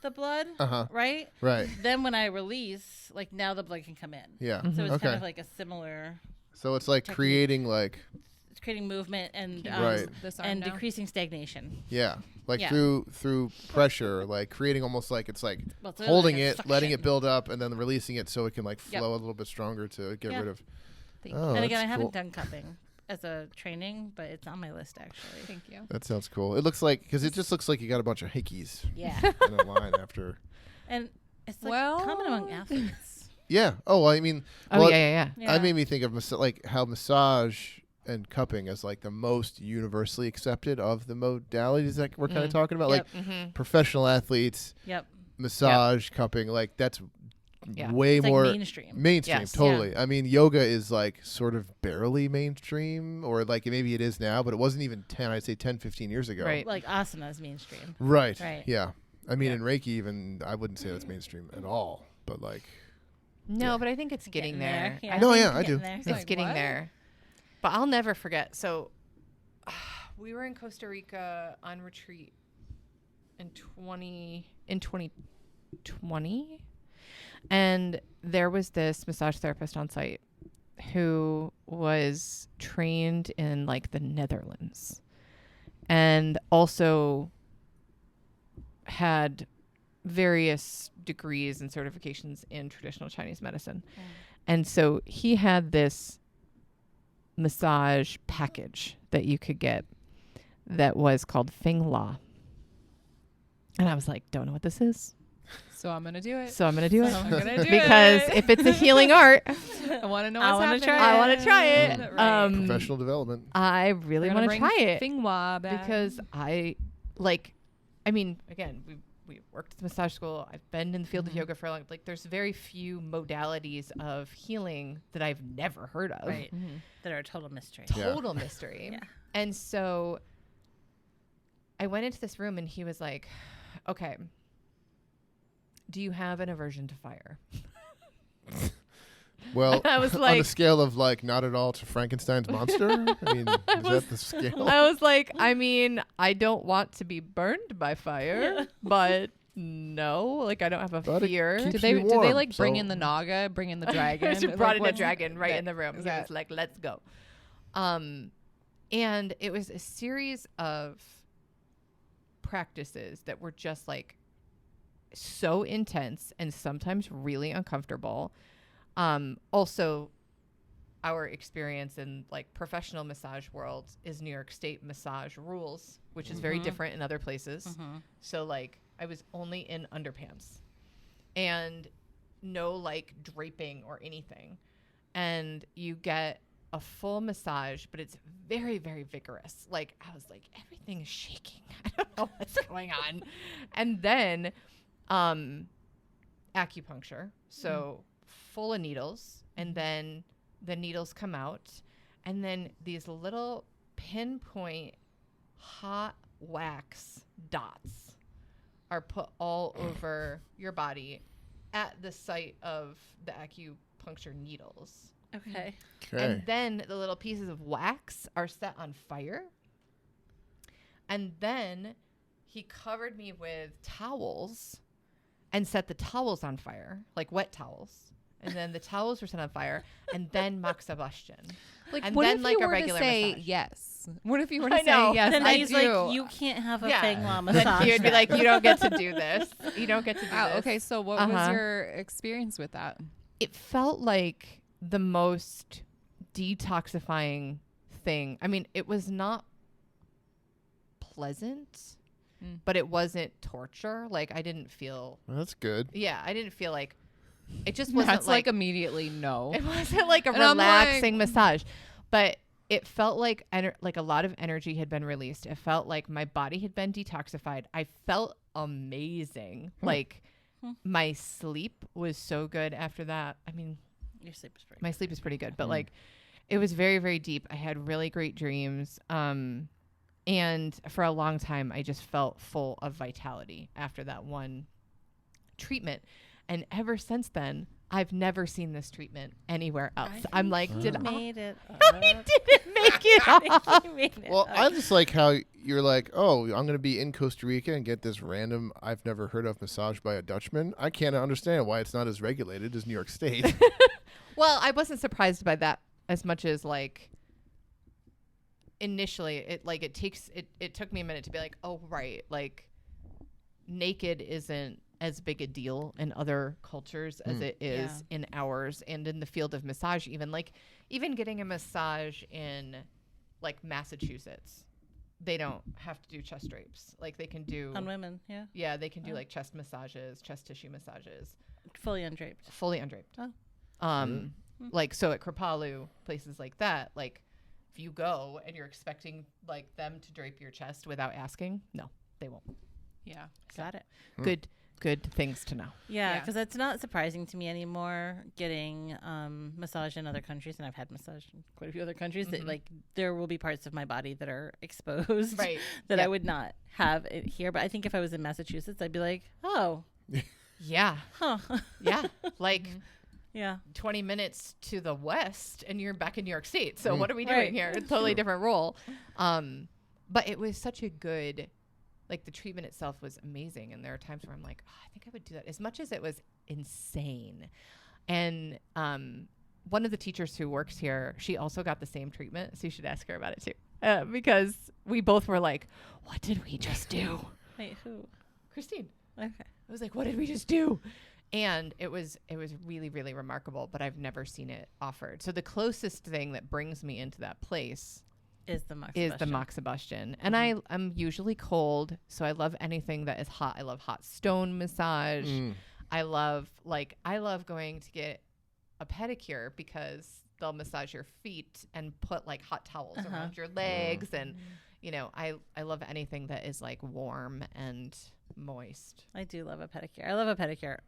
the blood, Uh-huh. right? Right. Then when I release, like now the blood can come in. Yeah. So it's Okay. kind of like a similar, So it's like technique. creating like it's creating movement and Right. This arm and now? decreasing stagnation. like Yeah. through pressure, like creating almost like it's like Well, it's holding like a it, letting it suction. build up, and then releasing it so it can like Yep. flow a little bit stronger to get Yeah. rid of. Thank Oh, And again, I that's haven't cool. done cupping as a training, but it's on my list actually. Thank you. That sounds cool. It looks like because it just looks like you got a bunch of hickeys Yeah, in a line after. and it's like Well- common among athletes. Yeah. Oh, I mean, oh well, yeah. Yeah. I made me think of like how massage and cupping is like the most universally accepted of the modalities that we're kind of talking about. Yep. Like Mm-hmm. professional athletes, Yep. massage, cupping, like that's Yeah. way It's like more mainstream. mainstream. Yes. Totally. I mean, yoga is like sort of barely mainstream, or like maybe it is now, but it wasn't even 10, 15 years ago. Right. Like asana is mainstream. Right. Right. Yeah. I mean, Yeah. in Reiki, even I wouldn't say that's mainstream at all, but like, No, Yeah. but I think it's getting there. Yeah. I No, think yeah, I do. Getting there. It's Like, getting what? there. But I'll never forget. So we were in Costa Rica on retreat in 2020, and there was this massage therapist on site who was trained in like the Netherlands and also had various degrees and certifications in traditional Chinese medicine. And so he had this massage package that you could get that was called Feng La. And I was like, don't know what this is. So I'm gonna do it. So I'm going to do So it. I'm gonna do Because it. if it's a healing art, I want to know I what's wanna happening. try I want to try it. Right. professional development. I really We're want gonna to bring try it Fingwa back. because I mean, again, we worked at the massage school. I've been in the field of yoga for a long. Like, there's very few modalities of healing that I've never heard of. Right. Mhm. That are a total mystery. Yeah. Total mystery. Yeah. And so I went into this room and he was like, okay, do you have an aversion to fire? Well, I was on like- a scale of like not at all to Frankenstein's monster. I mean, is that the scale? I was like, I mean, I don't want to be burned by fire, but no, like I don't have a But it fear. keeps Did they me did they warm, like bring so- in the naga, bring in the dragon? She Like, brought in a what's- dragon right that- in the room. is He that- was like, let's go. And it was a series of practices that were just like so intense and sometimes really uncomfortable. Also, our experience in like professional massage world is New York State massage rules, which is very different in other places. Mhm. So like I was only in underpants and no like draping or anything. And you get a full massage, but it's very, very vigorous. Like I was like, everything is shaking. I don't know what's going on. And then acupuncture. So full of needles, and then the needles come out, and then these little pinpoint hot wax dots are put all over your body at the site of the acupuncture needles. Okay. Okay. And then the little pieces of wax are set on fire. And then he covered me with towels and set the towels on fire, like wet towels. And then the towels were set on fire, and then Max Sebastian. Like, And what then, if like, you a were to regular say massage. yes? What if you were I to say know. yes? Then I he's do. like, you can't have a Yeah. Feng La Then massage. he would be like, you don't get to do this. You don't get to do Wow, this. okay, so what was Uh-huh. your experience with that? It felt like the most detoxifying thing. I mean, it was not pleasant, but it wasn't torture. Like I didn't feel. Well, that's good. Yeah, I didn't feel like. It just wasn't That's like immediately no. It wasn't like a And I'm relaxing like- massage, but it felt like like a lot of energy had been released. It felt like my body had been detoxified. I felt amazing. Like my sleep was so good after that. I mean, Your sleep is pretty my sleep is pretty good, but like it was very, very deep. I had really great dreams. And for a long time, I just felt full of vitality after that one treatment. And ever since then, I've never seen this treatment anywhere else. I'm like, did I? made it. I didn't make it up. You made it Well, up. I just like how you're like, oh, I'm going to be in Costa Rica and get this random, I've never heard of massage by a Dutchman. I can't understand why it's not as regulated as New York State. Well, I wasn't surprised by that as much as like initially it took me a minute to be like, oh, right. Like naked isn't as big a deal in other cultures as it is in ours, and in the field of massage. Even getting a massage in like Massachusetts, they don't have to do chest drapes. Like they can do on women, yeah, they can do like chest massages, chest tissue massages, fully undraped. fully undraped. Oh. Like so at Kripalu, places like that, like if you go and you're expecting like them to drape your chest without asking, no, they won't. Yeah. Got it. Good things to know. Yeah, Yeah. because it's not surprising to me anymore getting massage in other countries, and I've had massage in quite a few other countries. That like there will be parts of my body that are exposed, Right. that I would not have it here. But I think if I was in Massachusetts, I'd be like, oh, Yeah. huh, Yeah. Like yeah, 20 minutes to the west and you're back in New York State. So what are we doing Right. here? A totally different role. But it was such a good, like the treatment itself was amazing. And there are times where I'm like, oh, I think I would do that, as much as it was insane. And one of the teachers who works here, she also got the same treatment. So you should ask her about it too. Because we both were like, what did we just do? wait, who? Christine. Okay, I was like, what did we just do? And it was really, really remarkable, but I've never seen it offered. So the closest thing that brings me into that place is the moxibustion. is the moxibustion. And I'm usually cold, so I love anything that is hot. I love hot stone massage. I love going to get a pedicure because they'll massage your feet and put like hot towels around your legs. And, you know, I love anything that is like warm and moist. I do love a pedicure. I love a pedicure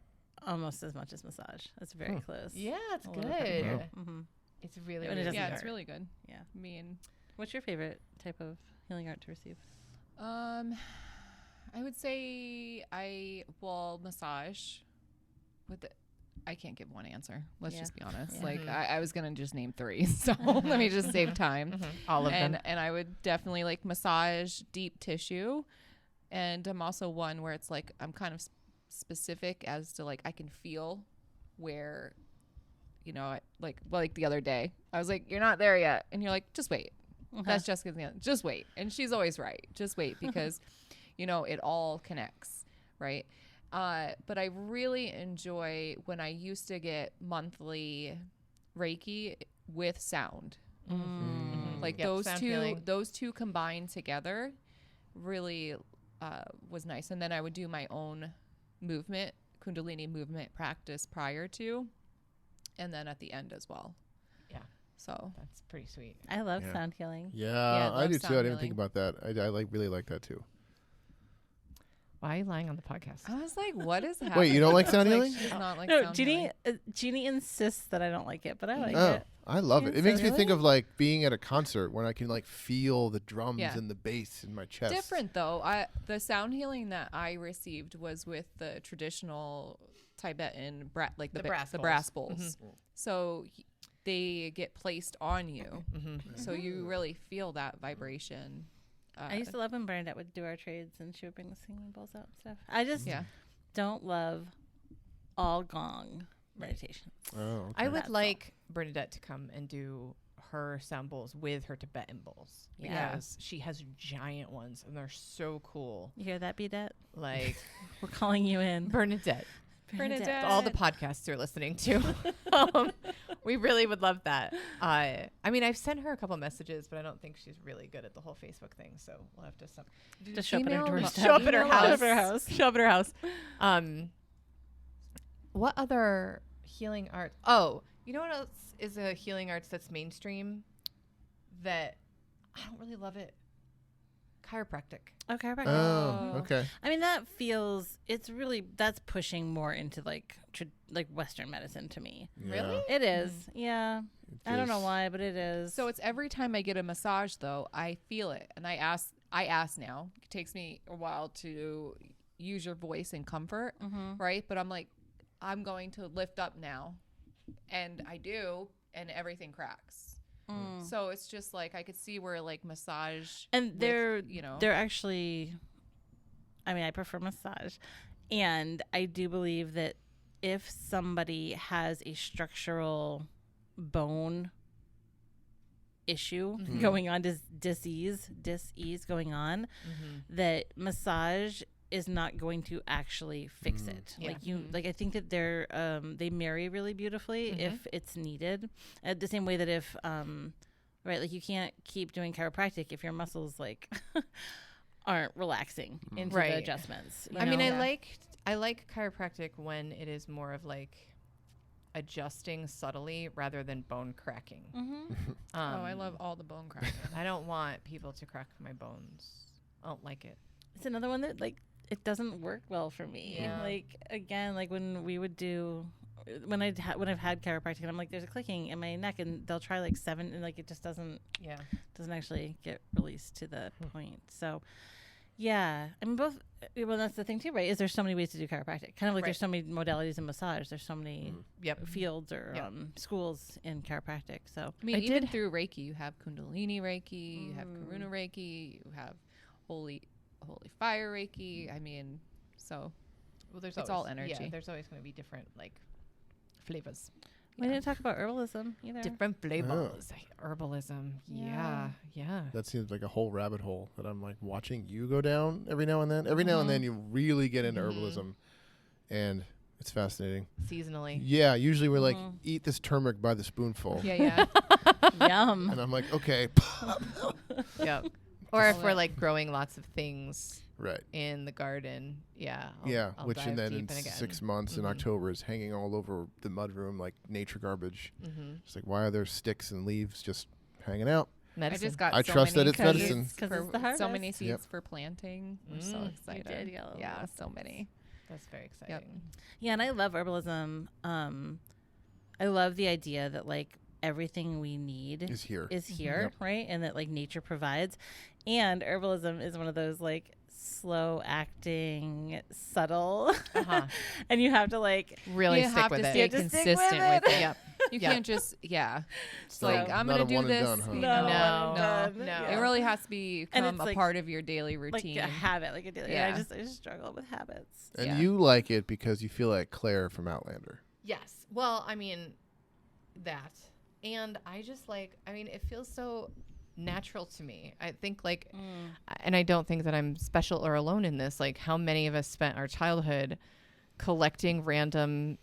almost as much as massage. It's very close. Yeah, it's I love a good. pedicure. Mhm. It's really, When it really doesn't Yeah, good. it's really good. Yeah. I mean, What's your favorite type of healing art to receive? I would say massage with I can't give one answer. Let's Yeah. just be honest. Yeah. Like I was gonna just name 3, so let me just save time. All of them. And I would definitely like massage deep tissue, and I'm also one where it's like I'm kind of specific as to like I can feel where, you know, like the other day I was like, you're not there yet, and you're like, just wait. That's Jessica's answer. Just wait, and she's always right. Just wait, because you know it all connects, right? But I really enjoy when I used to get monthly Reiki with sound. Like Yep, sound healing. those two combined together really was nice. And then I would do my own movement, Kundalini movement practice prior to, and then at the end as well. Yeah. So That's pretty sweet. I love Yeah. sound healing. Yeah, I I love do too. I sound didn't think healing. about that. I really like that too. Why are you lying on the podcast? I was like, what is happening? Wait, you don't like I was sound healing? She does not like No, sound Jeannie. healing. Jeannie insists that I don't like it, but I like Oh, it. I love it. It makes me Really? think of like being at a concert when I can like feel the drums Yeah. and the bass in my chest. Different though. The sound healing that I received was with the traditional Tibetan The brass brass bowls. bowls. So they get placed on you, so you really feel that vibration. I used to love when Bernadette would do our trades and she would bring the singing bowls out and stuff. I just Yeah. don't love all gong meditation. Oh, okay. I would That's all. like Bernadette to come and do her sound bowls with her Tibetan bowls, Yeah. because she has giant ones and they're so cool. You hear that, Bidette? Like We're calling you in. Bernadette, Bernadette. all the podcasts you're listening to. We really would love that. I mean, I've sent her a couple messages, but I don't think she's really good at the whole Facebook thing. So we'll have to Just show up at her doorstep. show up at her Email house. Show up at her house. What other healing arts? Oh, you know what else is a healing arts that's mainstream that I don't really love it? Chiropractic. Oh, chiropractic. Oh, okay. I mean, that's pushing more into like Western medicine to me. Yeah. Really? It is. Yeah. It I don't know is. why, but it is. So it's every time I get a massage, though, I feel it, and I ask now. It takes me a while to use your voice and comfort, right? But I'm like, I'm going to lift up now, and I do, and everything cracks. So it's just like I could see where like massage, and they're actually, I mean, I prefer massage, and I do believe that if somebody has a structural bone issue going on, disease going on, that massage is not going to actually fix it. Like I think that they marry really beautifully if it's needed. The same way that if right, like you can't keep doing chiropractic if your muscles like aren't relaxing into the adjustments. I mean, I like chiropractic when it is more of like adjusting subtly rather than bone cracking. I love all the bone cracking. I don't want people to crack my bones. I don't like it. It's another one that like it doesn't work well for me. Yeah. Like again, like when we would do when I've had chiropractic, and I'm like, there's a clicking in my neck, and they'll try like 7, and like it just doesn't actually get released to the point. So yeah, I mean both. Well, that's the thing too, right? Is there's so many ways to do chiropractic. Kind of like there's so many modalities in massage. There's so many fields or schools in chiropractic. So I mean, even through Reiki, you have Kundalini Reiki, you have Karuna Reiki, you have Holy Fire Reiki. I mean, so there's it's all energy. Yeah, there's always going to be different like flavors. We didn't talk about herbalism either. Different flavors. Herbalism. Yeah. That seems like a whole rabbit hole that I'm like watching you go down every now and then. Every now and then you really get into herbalism, and it's fascinating. Seasonally. Yeah, usually we're like, eat this turmeric by the spoonful. Yeah. Yum. And I'm like, okay. Yep. Or if we're like growing lots of things Right. in the garden, I'll which and dive then in deep again. 6 months in October is hanging all over the mudroom like nature garbage. It's like, why are there sticks and leaves just hanging out? Medicine. I just got I trust that it's medicine. Because it's the so harvest. many seeds for planting. I'm so excited. You did, yeah, so many. That's very exciting. Yeah, and I love herbalism. I love the idea that like everything we need Is here. Right? And that like nature provides. And herbalism is one of those like slow acting, subtle, and you have to like Really you stick have with to it. stay to stick consistent with with it. it. Yep. You Yep. can't just it's So like I'm not gonna a do one and this. done, huh? You Not a know? one and No. done. It really has to become it's a like- part of your daily routine. like a habit, like a daily. Yeah. I just struggle with habits. And Yeah. you like it because you feel like Claire from Outlander. Yes. Well, I mean, that. And I just like, I mean, it feels so natural to me. I think like, and I don't think that I'm special or alone in this. Like, how many of us spent our childhood collecting random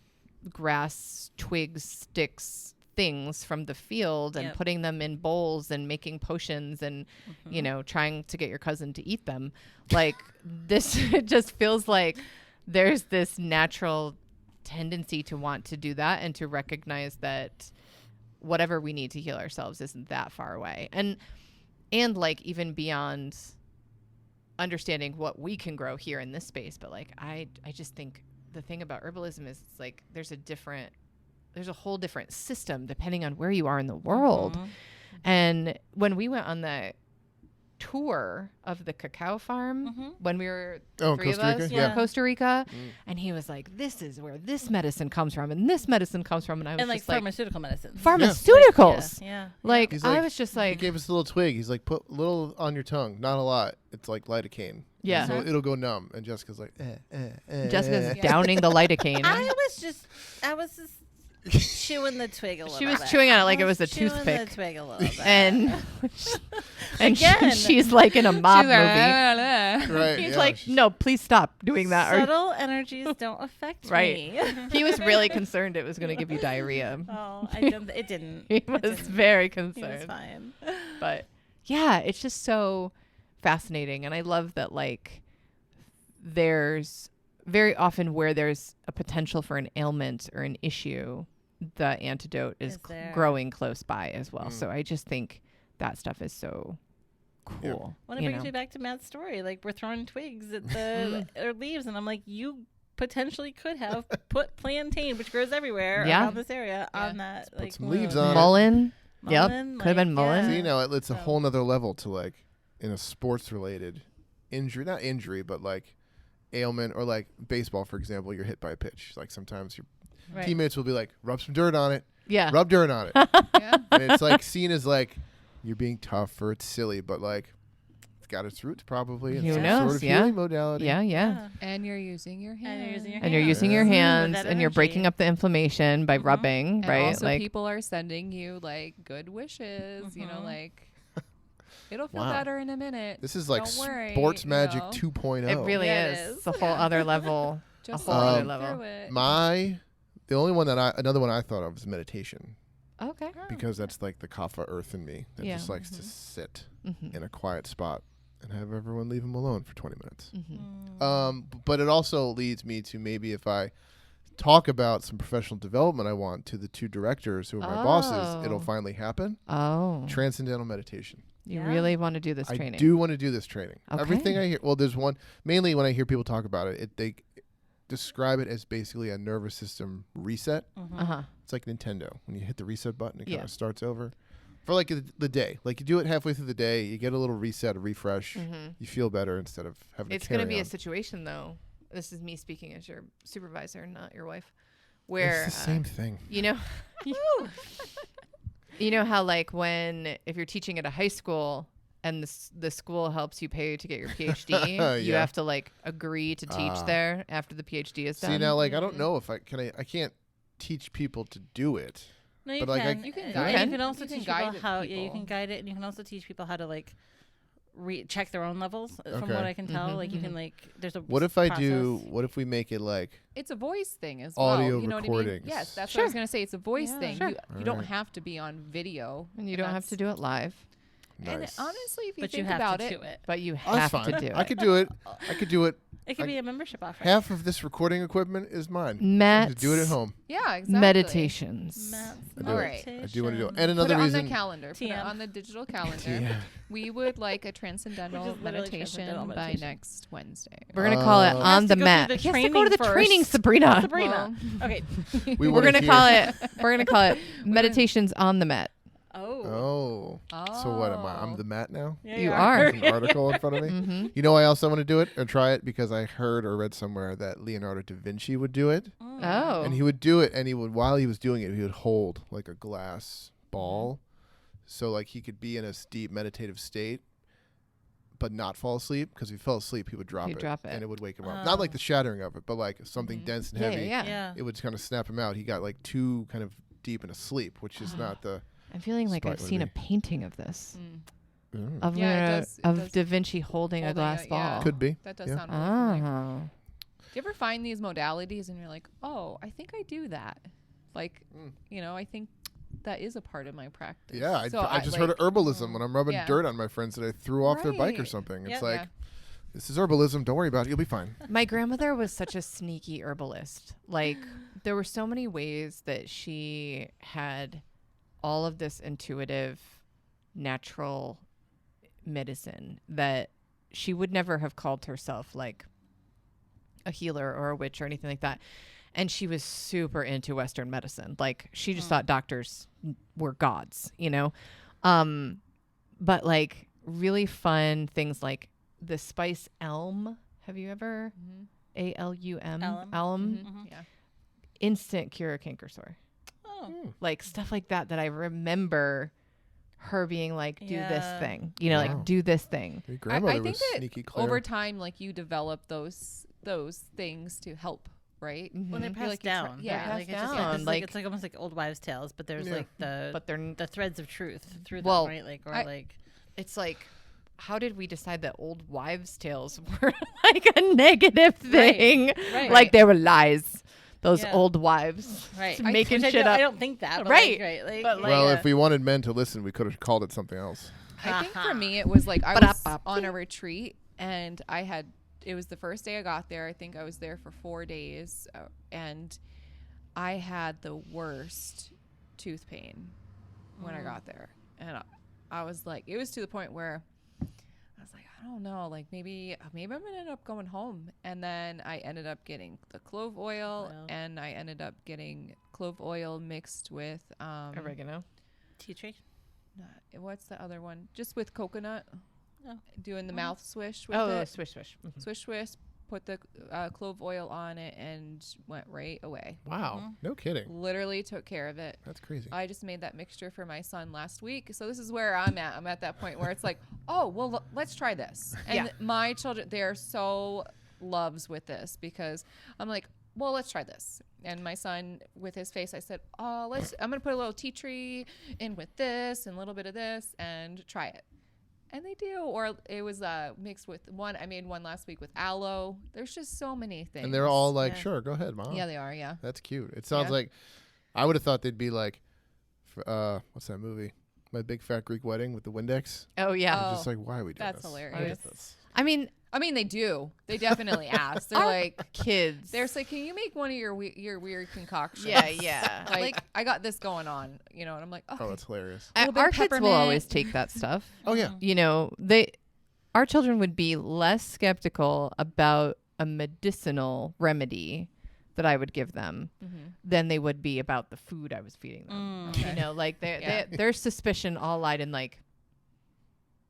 grass, twigs, sticks, things from the field and putting them in bowls and making potions and, you know, trying to get your cousin to eat them. Like, this, it just feels like there's this natural tendency to want to do that and to recognize that whatever we need to heal ourselves isn't that far away. And like even beyond understanding what we can grow here in this space, but like I just think the thing about herbalism is it's like there's a whole different system depending on where you are in the world. And when we went on the tour of the cacao farm when we were three Costa of us Rica? yeah. Yeah. Costa Rica, and he was like, this is where this medicine comes from and this medicine comes from, and I was And like just like pharmaceutical medicine. pharmaceuticals. Yeah. Like He's I like- was just He like gave us a little twig. He's like, put a little on your tongue, not a lot. It's like lidocaine. Yeah. So it'll go numb. And Jessica's like, Jessica's downing the lidocaine. I was just chewing the twig a little She bit. was chewing on it like I it was a chewing toothpick. the twig a little bit. And Again. she's like in a mob movie. Right. He's yeah, like, she's- no, please stop doing that. Or subtle energies don't affect Right. me. he was really concerned it was going to give you diarrhea. Oh, it didn't. He It was didn't. very He was concerned. fine. But yeah, it's just so fascinating. And I love that, like, there's very often where there's a potential for an ailment or an issue, the antidote is Is there. growing close by as well. Mm. So I just think that stuff is so cool. Well, it you brings know? me back to Matt's story. Like, we're throwing twigs at the or leaves, and I'm like, you potentially could have put plantain, which grows everywhere Yeah. around this area, on that. put Like, some leaves wound. on it. Mullen. Yep. Mullen, Could have been mullen. So, you know, it's a So- whole nother level to like in a sports related injury, not injury, but like ailment or like baseball, for example, you're hit by a pitch. Like sometimes your Right. teammates will be like, rub some dirt on it, Yeah. rub dirt on it. Yeah. And it's like seen as like you're being tough or it's silly, but like it's got its roots probably. in Who some knows? Sort of Yeah. healing modality. Yeah. Yeah. And you're using your hands. And you're using your And you're using your Yeah. hands With that and you're breaking energy. up the inflammation by Mhm. rubbing, And right? also Like, people are sending you like good wishes, you know, Mhm. like it'll feel Wow. better in a minute. This is like Don't worry, sports you magic know. 2.0. it really Yeah, is. it is. It's a whole other level. Just whole other learn level. through it. The only one another one I thought of was meditation Okay. because that's like the kapha earth in me that Yeah. just likes to Mhm. sit Mm-hmm. in a quiet spot and have everyone leave him alone for 20 minutes. Mm-hmm. But it also leads me to maybe if I talk about some professional development I want to the two directors who are my bosses, it'll Oh. finally happen. Oh. Transcendental meditation. You Yeah. really want to do this I training? do want to do this training. Okay. Everything I hear, well, there's one, mainly when I hear people talk about it, they describe it as basically a nervous system reset. Uh-huh. It's like Nintendo. When you hit the reset button, it Yeah. kind of starts over. For like the day. Like you do it halfway through the day, you get a little reset, a refresh. Mm-hmm. You feel better instead of having It's to carry going to be on. a situation, though. This is me speaking as your supervisor, not your wife. Where It's the same thing. you know, you know how like if you're teaching at a high school and the school helps you pay to get your PhD, you Yeah. have to like agree to teach Ah. there after the PhD is done. See now, like I don't know if I can't teach people to do it. No, you But, like, can. You can And guide it. You can also You can teach guide people it how. to Yeah, you can people. guide it, and you can also teach people how to like check their own levels. From Okay. what I can tell, Mhm, like you mhm. can like there's a What if I do? process. What if we make it like It's a voice thing as Audio well. You know what I mean? recordings. Yes, that's what Sure. I was gonna say. It's a voice Yeah. thing. Sure. You don't Alright. have to be on video. and you don't have to do it live, And nice? honestly, if you But you think have about to it, do it. but you Oh, that's have to fine. do it. I could do it. I could do it. It could I- be a membership offer. Half of this recording equipment is mine. Matt's Just do it at home. yeah, exactly. meditations. Matt's I do All it. right. I do want to do it. And Put another it reason. on the calendar. Put it TM. on the digital calendar. Yeah. We would like a transcendental Which is literally meditation transcendental by meditation. next Wednesday. We're gonna call it It has on to the go through mat. the He has to go to the training training, first. Sabrina. Sabrina. Okay. We We're wanna gonna hear- call it. We're gonna call it meditations on the mat. Oh. Oh. So what am I? I'm the mat now. Yeah, You are. There's an article in front of me. Mm-hmm. You know why else I want to do it or try it? Because I heard or read somewhere that Leonardo da Vinci would do it. Oh. And he would do it, and while he was doing it, he would hold like a glass ball. So like he could be in a deep meditative state, but not fall asleep. Because if he fell asleep, he would drop He'd it. drop it. And it would wake him up. Not like Oh. the shattering of it, but like something Mhm. dense and Yeah, heavy. yeah, yeah. Yeah. It would kind of snap him out. He got like too kind of deep in a sleep, which is not the. I'm feeling like I've Spot seen a movie. painting of this Mm. of Yeah, it Leonardo- does- it of does. Da Vinci holding a Holding glass it, yeah. ball. Could be. That does Yeah. sound really familiar. Oh. Do you ever find these modalities and you're like, oh, I think I do that? Like, Mm. you know, I think that is a part of my practice. Yeah, I So just heard of herbalism mm, when I'm rubbing yeah. dirt on my friends that I threw off their bike or Right. something. It's Yep. like, Yeah. this is herbalism. Don't worry about it. You'll be fine. My grandmother was such a sneaky herbalist. Like, there were so many ways that she had all of this intuitive, natural medicine that she would never have called herself like a healer or a witch or anything like that. And she was super into Western medicine. Like, she just thought doctors were gods, you know? But like really fun things like the spice elm. Have you ever? Mhm. ALUM. Elm. Elm. Mhm. Mhm. Yeah. Instant cure of canker sore. Oh. Mm. Like stuff like that I remember her being like, do this Yeah. thing. You know, Wow. like do this thing. Your grandmother I think was that sneaky clever. over time, like you develop those things to help right? When they Mhm. pass like, down, yeah, right? pass Like, it's just down, it's like- it's like almost like old wives' tales, but there's Yeah. like but they're the threads of truth through Well, them, right? Like or I- like it's like, how did we decide that old wives' tales were like a negative thing? right. Like they were lies. Those Yeah. old wives, right making Which shit I up. don't think that, but Right. Like, right. Like, But, like, Well, yeah. if we wanted men to listen, we could have called it something else. I think for me, it was like I was Ba-da-ba. on a retreat and it was the first day I got there. I think I was there for 4 days and I had the worst tooth pain when I got there. And I was like, it was to the point where I was like, I don't know, like maybe I'm going to end up going home. And then I ended up getting the clove oil and I ended up getting clove oil mixed with, Oregano. tea tree. what's the other one? Just with coconut. Oh. Doing the mouth swish with Oh, it. swish, swish. Mhm. Swish, swish. Put the clove oil on it and went right away. Wow. No kidding. Literally took care of it. That's crazy. I just made that mixture for my son last week. So this is where I'm at. I'm at that point where it's like, oh, well, let's try this. And Yeah. my children, they're so loves with this because I'm like, well, let's try this. And my son, with his face, I said, I'm going to put a little tea tree in with this and a little bit of this and try it. And they do. Or it was mixed with one. I made one last week with aloe. There's just so many things. And they're all like, Yeah. sure, go ahead, Mom. Yeah, they are. Yeah. That's cute. It sounds Yeah. like I would have thought they'd be like, what's that movie? My Big Fat Greek Wedding with the Windex. Oh yeah. Oh, Just like, why are we doing that's this? hilarious. Why is this? I mean, They do. They definitely ask. They're our like, kids. they're like, can you make one of your weird concoctions? yeah. Like, I got this going on, and I'm like, Oh, that's hilarious. little bit Our of kids will peppermint. always take that stuff. Oh, yeah. You know, our children would be less skeptical about a medicinal remedy that I would give them than they would be about the food I was feeding them. Okay. You know, like Yeah. their suspicion all lied in like,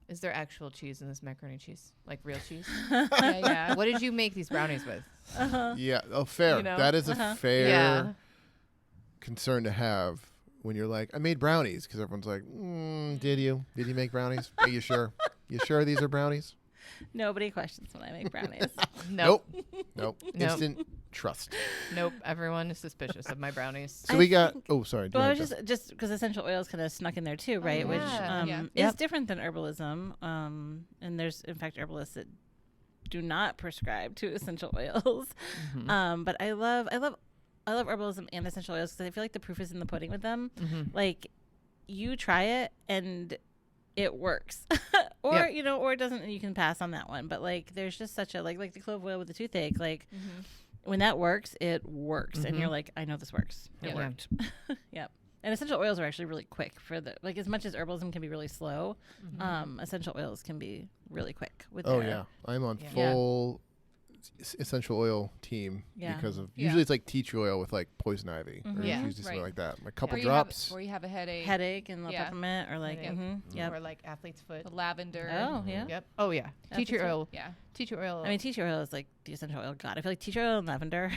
is there actual cheese in this macaroni and cheese? Like real cheese? yeah. What did you make these brownies with? Yeah. Oh, fair. You know? That is a fair Yeah. concern to have when you're like, I made brownies, because everyone's like, did you? Did you make brownies? Are you sure? You sure these are brownies? Nobody questions when I make brownies. Nope. Nope. Nope. Instant trust. Nope. Everyone is suspicious of my brownies. So I we got. think- Oh, sorry. Well, I go was ahead, just because essential oils kind of snuck in there too, right? Which yeah. Yeah. is Yep. different than herbalism. And there's in fact herbalists that do not prescribe to essential oils. But I love herbalism and essential oils because I feel like the proof is in the pudding with them. Like you try it and it works, or Yep. or it doesn't. And you can pass on that one. But like there's just such a like the clove oil with the toothache, like. When that works, it works, and you're like, I know this works. It Yeah. worked. Yep. And essential oils are actually really quick for the like. As much as herbalism can be really slow, essential oils can be really quick. With Oh, their- yeah. I'm on Yeah. full essential oil team Yeah. because of Yeah. usually it's like tea tree oil with like poison ivy or Yeah. usually something Right. like that. A couple Or drops. you have a headache. headache and the Yeah. peppermint, or like, Headache. yep. Or like athlete's foot. The lavender. Oh yeah. Yep. Oh yeah. Tea tree Athlete's oil. Yeah. Tea tree oil. I mean, tea tree oil is like the essential oil god. I feel like tea tree oil and lavender.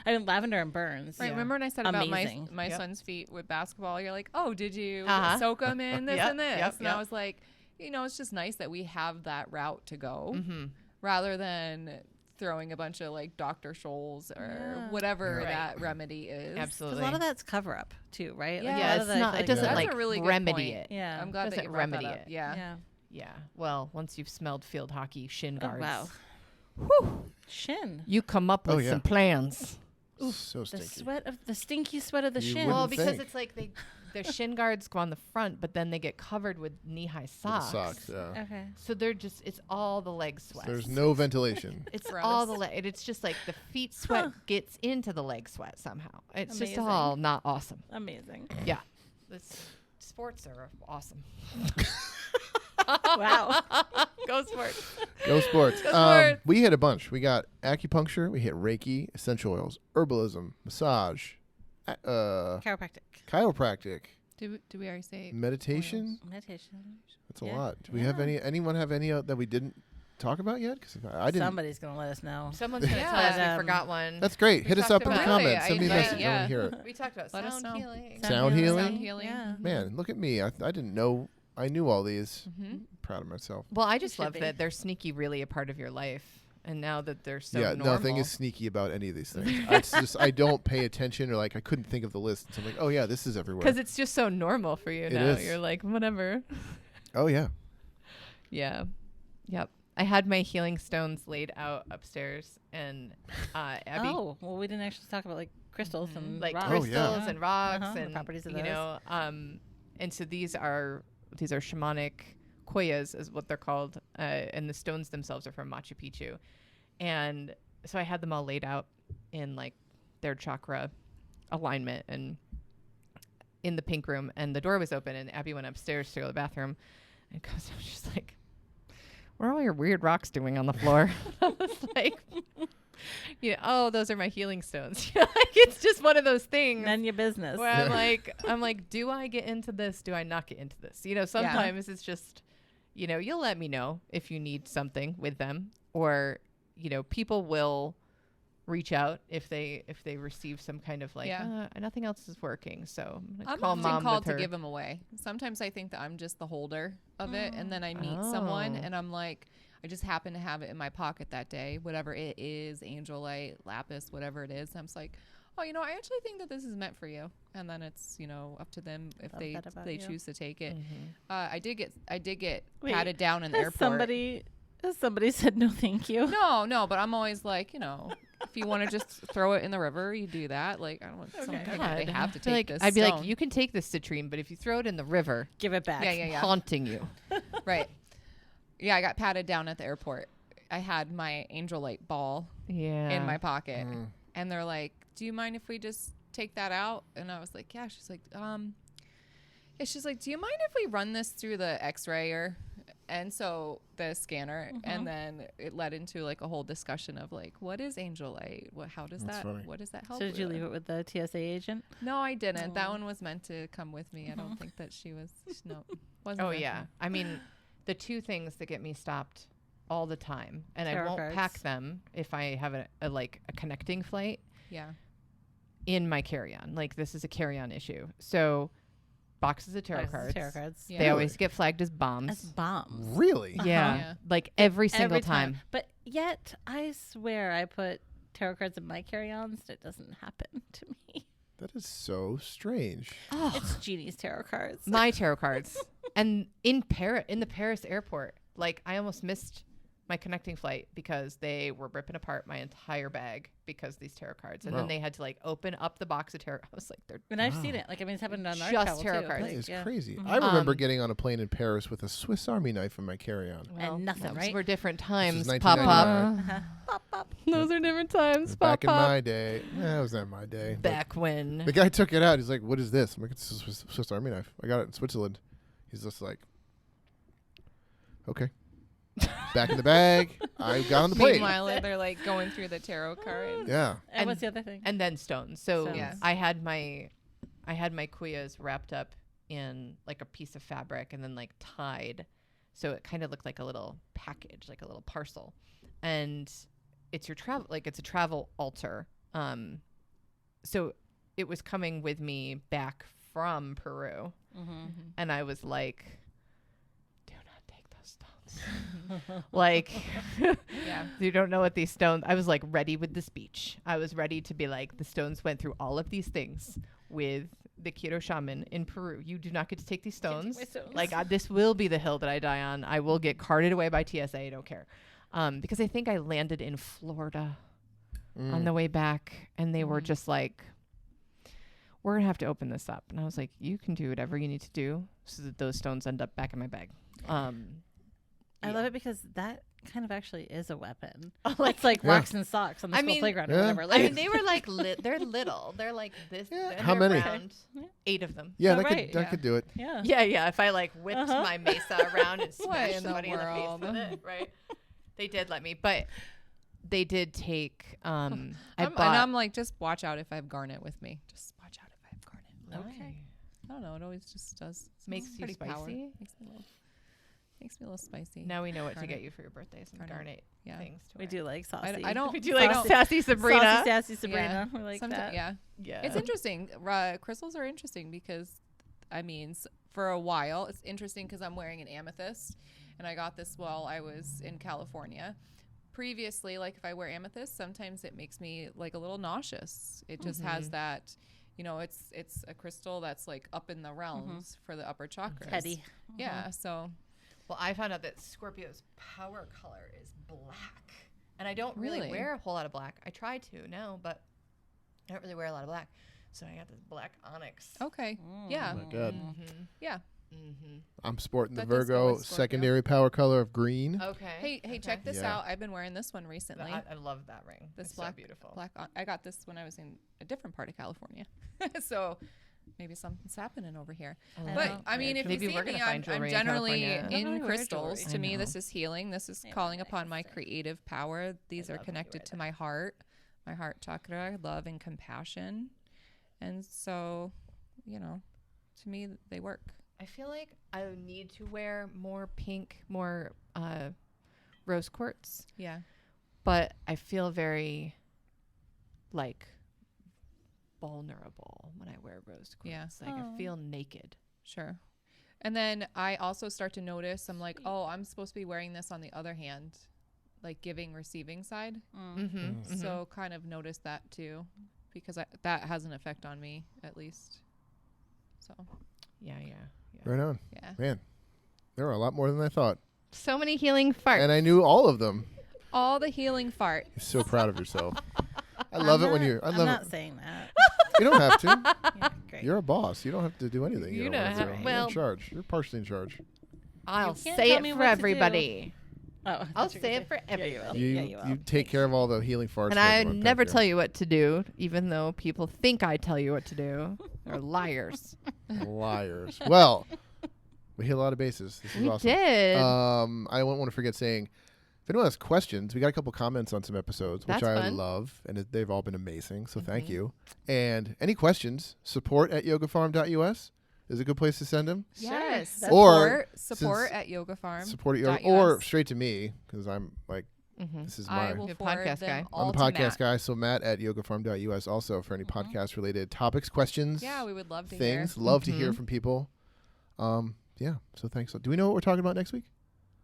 I mean, lavender and burns. Right. Yeah. Remember when I said about Amazing. my Yep. son's feet with basketball? You're like, oh, did you Uh-huh. soak them in this Yep, and this? yep, And yep. I was like, it's just nice that we have that route to go Mm-hmm. rather than throwing a bunch of like Dr. Scholl's or Yeah. whatever Right. that remedy is. Because Absolutely. a lot of that's cover up too, right? Yeah, a lot Yeah, of it's that, I not. feel It doesn't That's like a really good remedy point. it. Yeah. I'm glad that Doesn't you brought that remedy up. it. Yeah. Yeah. Yeah. Well, once you've smelled field hockey shin Oh, guards, wow. Shin. you come up with Oh, yeah. some plans. So The stinky. stinky sweat of the You shin. wouldn't Well, because think. it's like their shin guards go on the front, but then they get covered with knee-high socks. Socks. Yeah. Okay. So they're just, it's all the leg sweat. There's no ventilation. It's Gross. all the leg. It's just like the feet sweat gets into the leg sweat somehow. It's just Amazing. all not awesome. Amazing. Yeah. Sports are awesome. Wow. Go sports. Go sports. sports. We hit a bunch. We got acupuncture. We hit Reiki, essential oils, herbalism, massage, Chiropractic. chiropractic, Did we already say meditation. Meditation. That's a Yeah. lot. Do we have anyone have any that we didn't talk about yet? Because I didn't. Somebody's going to let us know. Someone's going to Yeah. tell us we Um, forgot one. That's great. We Hit us talked up in the about- Really? comments. Send me a I- message. I yeah. want to hear it. We talked about Let us sound know. healing. Sound healing? Sound healing. Yeah. Man, look at me. I didn't know. I knew all these. Mm-hmm. Proud of myself. Well, I just should love be. that they're sneaky really a part of your life. And now that they're so yeah, normal. nothing is sneaky about any of these things. It's just I don't pay attention, or like I couldn't think of the list. So I'm like, oh yeah, this is everywhere. Because it's just so normal for you It now. is. You're like, whatever. Oh yeah. Yeah. Yep. I had my healing stones laid out upstairs, and Abby, Oh, well, we didn't actually talk about like crystals and like rocks. Oh, yeah. crystals and rocks The and properties of you those. know, and so these are shamanic koyas, is what they're called, and the stones themselves are from Machu Picchu, and so I had them all laid out in like their chakra alignment and in the pink room, and the door was open, and Abby went upstairs to go to the bathroom, and comes down, she's like, "What are all your weird rocks doing on the floor?" I was like, "Yeah, oh, those are my healing stones." Like, it's just one of those things None your business. where I'm like, do I get into this? Do I not get into this? You know, sometimes it's just, you know, you'll let me know if you need something with them, or, you know, people will reach out if they receive some kind of like, nothing else is working, so I'm gonna I'm call often mom called with to her. give them away. Sometimes I think that I'm just the holder of it, and then I meet someone, Oh. and I'm like, I just happen to have it in my pocket that day, whatever it is, angelite, lapis, whatever it is. And I'm just like, oh, you know, I actually think that this is meant for you, and then it's, you know, up to them if Love they that about you. choose to take it. Mhm. I did get Wait, patted down in the Has airport. somebody said no thank you? No, but I'm always like, you know, if you want to just throw it in the river, you do that. Like, I don't want some people, they have to I'd be take this. I'd be like, stone. you can take this citrine, but if you throw it in the river, Give it back. Yeah. haunting you. Right. Yeah, I got patted down at the airport. I had my angelite ball Yeah. in my pocket, Mm. and they're like, "Do you mind if we just take that out?" And I was like, "Yeah." She's like, yeah. She's like, "Do you mind if we run this through the X-rayer?" And so the scanner, and then it led into like a whole discussion of like, what is angelite? How does That's that? funny. What does that help? So did you with? leave it with the TSA agent? No, I didn't. That Aw. one was meant to come with me. I don't think that she was. No, wasn't. Oh meant yeah. to. I mean, the two things that get me stopped all the time, and I Tarot won't cards. pack them if I have a connecting flight Yeah. in my carry-on. Like, this is a carry-on issue. So boxes of tarot cards. Tarot cards. Yeah. They Really? always get flagged as bombs. As bombs. Really? Yeah. Yeah. Like every single time. But yet, I swear I put tarot cards in my carry-ons and it doesn't happen to me. That is so strange. Oh, It's Jeannie's tarot cards. my tarot cards. And in the Paris airport, like, I almost missed my connecting flight because they were ripping apart my entire bag because of these tarot cards. And Wow. then they had to like open up the box of tarot. I was like, they're And I've Wow. seen it. Like, I mean, it's happened on our Just travel tarot too. cards. That Like, is yeah. crazy. Mhm. I remember Um, getting on a plane in Paris with a Swiss Army knife in my carry-on. And nothing, those right? were different times. Pop 1999, pop. Uh-huh. Pop, pop. Those are different times. Pop Back in pop. my day. That was not my day. but Back when. the guy took it out. He's like, "What is this?" I'm like, "It's a Swiss Army knife. I got it in Switzerland." He's just like, "Okay." Back in the bag. I got on the plane. Meanwhile, they're like going through the tarot card. Yeah. And what's the other thing? And then stones. So Stones. Yeah. I had my kuyas wrapped up in like a piece of fabric and then like tied, so it kind of looked like a little package, like a little parcel. And it's your travel, like it's a travel altar. So it was coming with me back from Peru, Mm-hmm. and I was like, "Do not take those stones." Like, Yeah. you don't know what these stones. I was like ready with the speech. I was ready to be like, the stones went through all of these things with the Quito shaman in Peru. You do not get to take these Can't take stones. my stones. Like, this will be the hill that I die on. I will get carted away by TSA. I don't care. Because I think I landed in Florida on the way back, and they were Mhm. just like, "We're gonna have to open this up." And I was like, "You can do whatever you need to do so that those stones end up back in my bag." I love it because that kind of actually is a weapon. Like, It's like Yeah. rocks and socks on the I school mean- playground Yeah. or whatever. I Like, mean, they were like they're little. They're like this. Yeah. and How they're many? round. Yeah. 8 of them. Yeah, Oh, that right. could that Yeah. could do it. yeah. Yeah. If I like whipped Uh-huh. my mesa around and What smashed in the somebody in the face world? with it, right? They did let me, but they did take. I'm like, just watch out if I have garnet with me. Just watch out if I have garnet. Okay. I don't know. It always just does. Makes it's you pretty power. spicy? Makes me a little spicy. Now we know what to Garnet. get you for your birthday. Some Garnet. garnet Yeah. things. To We wear. do like saucy. I don't. We do like I don't- sassy Sabrina. Saucy, sassy Sabrina. We like that. Yeah. Yeah. It's interesting. Crystals are interesting because, I mean, for a while, it's interesting because I'm wearing an amethyst, and I got this while I was in California. previously, like if I wear amethyst, sometimes it makes me like a little nauseous. It just has that, you know, it's a crystal that's like up in the realms for the upper chakras. Heady. Yeah. So Well, I found out that Scorpio's power color is black. And I don't really Really? wear a whole lot of black. I try to now, but I don't really wear a lot of black. So I got this black onyx. okay. Yeah. Oh my God. Yeah. I'm sporting the That does go Virgo with Scorpio. secondary power color of green. Okay. Hey, check this Yeah. out. I've been wearing this one recently. I love that ring. This It's black, so beautiful. I got this when I was in a different part of California. So maybe something's happening over here. I But know. I mean, if Maybe you see we're gonna me, find I'm jewelry in generally California. I don't in know, crystals. jewelry. To I me, know. this is healing. This is Yeah, calling nice upon to my say. creative power. These are love connected you to my heart chakra, love and compassion. And so, you know, to me, they work. I feel like I need to wear more pink, more rose quartz, Yeah. but I feel very like vulnerable when I wear rose quartz. Yeah. Like Oh. I feel naked. Sure. And then I also start to notice, I'm like, oh, I'm supposed to be wearing this on the other hand, like giving, receiving side. Mm-hmm. So kind of notice that too, because that has an effect on me at least. So, yeah. Right on. yeah. Man, there are a lot more than I thought. So many healing farts. And I knew all of them. All the healing fart. You're so proud of yourself. I love it when you. I I'm love not it. saying that. You don't have to. Yeah, great. You're a boss. You don't have to do anything. You don't don't want have- to. You're well- in charge. You're partially in charge. I'll can't say tell it me for what to do. everybody. Oh, I I'll thought you were say gonna it for Yeah, you will. everybody. You Yeah, you will. you take care of all the healing farts. And for I everyone. never Thank tell you what to do, even though people think I tell you what to do. They're liars. Liars. Well, we hit a lot of bases. This is We awesome. did. I don't want to forget saying, if anyone has questions, we got a couple comments on some episodes, which That's I fun. love, and they've all been amazing. So thank Mm-hmm. you. And any questions, support@yogafarm.us is a good place to send them. Yes. That's- Or support since- at Yoga Farm. Support at yoga, .us. or straight to me, because I'm like, Mm-hmm. this is I my. will You're a forward podcast them guy. all I'm the to podcast Matt. guy, so Matt at yogafarm.us also for any podcast related topics, questions, Yeah, we would love to things. hear. Love to hear Mhm. from people. Yeah, so thanks. Do we know what we're talking about next week?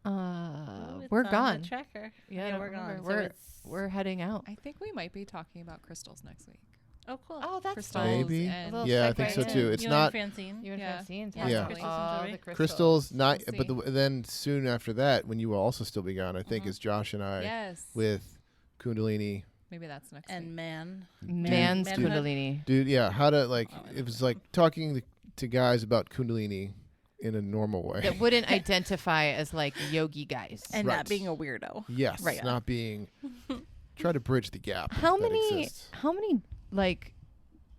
Oh, it's We're on the gone. tracker. Yeah, I Yeah, don't we're remember. gone. So We're it's we're heading out. I think we might be talking about crystals next week. oh cool. Oh, that's Crystals fun. Maybe. and little Yeah, I segue think so in. too. It's you not and Francine. You and Yeah. Francine. Yeah, Yeah. crystals and Oh, jewelry. the crystals. Not, We'll but then soon after that, when you will also still be gone, I think, is Josh and I Yes. with Kundalini. Maybe that's next And week. man. Man's Manhood. Kundalini. Dude, yeah, how to like? Oh, I It love was it. like talking to guys about Kundalini in a normal way. That wouldn't identify as like yogi guys. And Right. not being a weirdo. Yes, Right. not being. Try to bridge the gap. How that many? exists. How many? Like,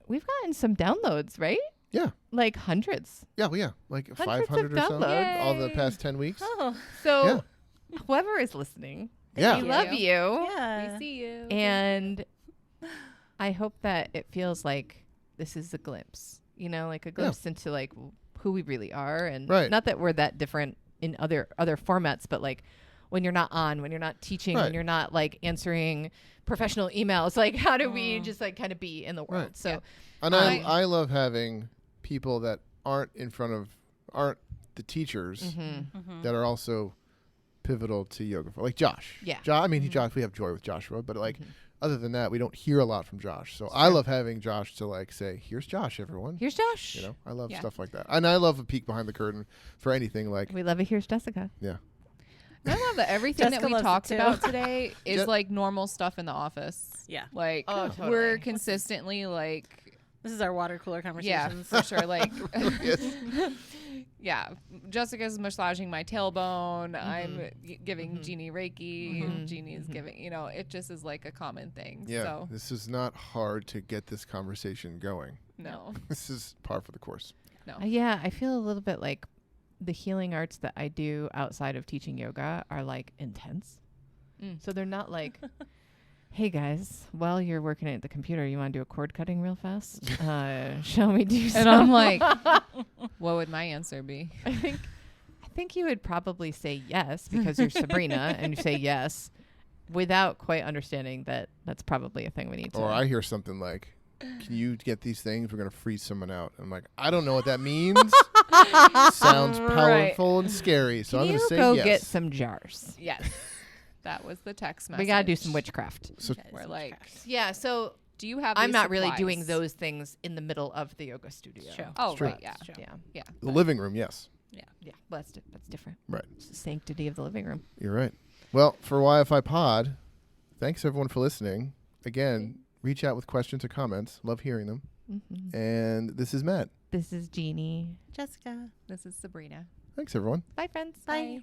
we've gotten some downloads, right? Yeah. Like hundreds. Yeah, well, yeah, like Hundreds of 500 or so downloads. all the Yay. past 10 weeks. Oh, So, whoever is listening, Yeah. we you. love you, yeah. We see you. and I hope that it feels like this is a glimpse. You know, like a glimpse into like who we really are, and Right. not that we're that different in other formats, but like when you're not on, when you're not teaching, Right. when you're not like answering professional emails, like how do we just like kind of be in the world? Right. So And I- I love having people that aren't the teachers mhm. that are also pivotal to yoga. Like Josh. Yeah. I mean, Josh, we have joy with Joshua, but like other than that, we don't hear a lot from Josh. So I love having Josh to like say, here's Josh, everyone. Here's Josh. You know, I love Yeah. stuff like that. And I love a peek behind the curtain for anything like, We love it. Here's Jessica. yeah. And I love that everything that Jessica we loves it talked too. about today is Je- like normal stuff in the office. Yeah. Like Oh, totally. we're consistently like, This is our water cooler yeah, conversations. for sure. Like, Yes. yeah, Jessica's massaging my tailbone. I'm giving Jeannie Reiki. Jeannie's giving, you know, it just is like a common thing. Yeah. So, This is not hard to get this conversation going. no. This is par for the course. Yeah, I feel a little bit like the healing arts that I do outside of teaching yoga are like intense. So they're not like, hey guys, while you're working at the computer, you want to do a cord cutting real fast? Shall we do some? And I'm like, what would my answer be? I think you would probably say yes because you're Sabrina and you say yes without quite understanding that that's probably a thing we need to. Or I hear something like, can you get these things? We're going to freeze someone out. I'm like, I don't know what that means. Sounds powerful and scary. So Can I'm going you to say go yes. get some jars? Yes. That was the text message. We gotta do some witchcraft. So We're like, Yeah. So do you have? I'm these not really doing supplies? those things in the middle of the yoga studio. True. Oh, True. right. Yeah. True. Yeah. Yeah. the living room, yes. Yeah. Well, that's different. Right. It's the sanctity of the living room. You're right. Well, for YFI Pod, thanks everyone for listening. Again, reach out with questions or comments. Love hearing them. Mm-hmm. And this is Matt. This is Jeannie. Jessica. This is Sabrina. Thanks, everyone. Bye, friends. Bye.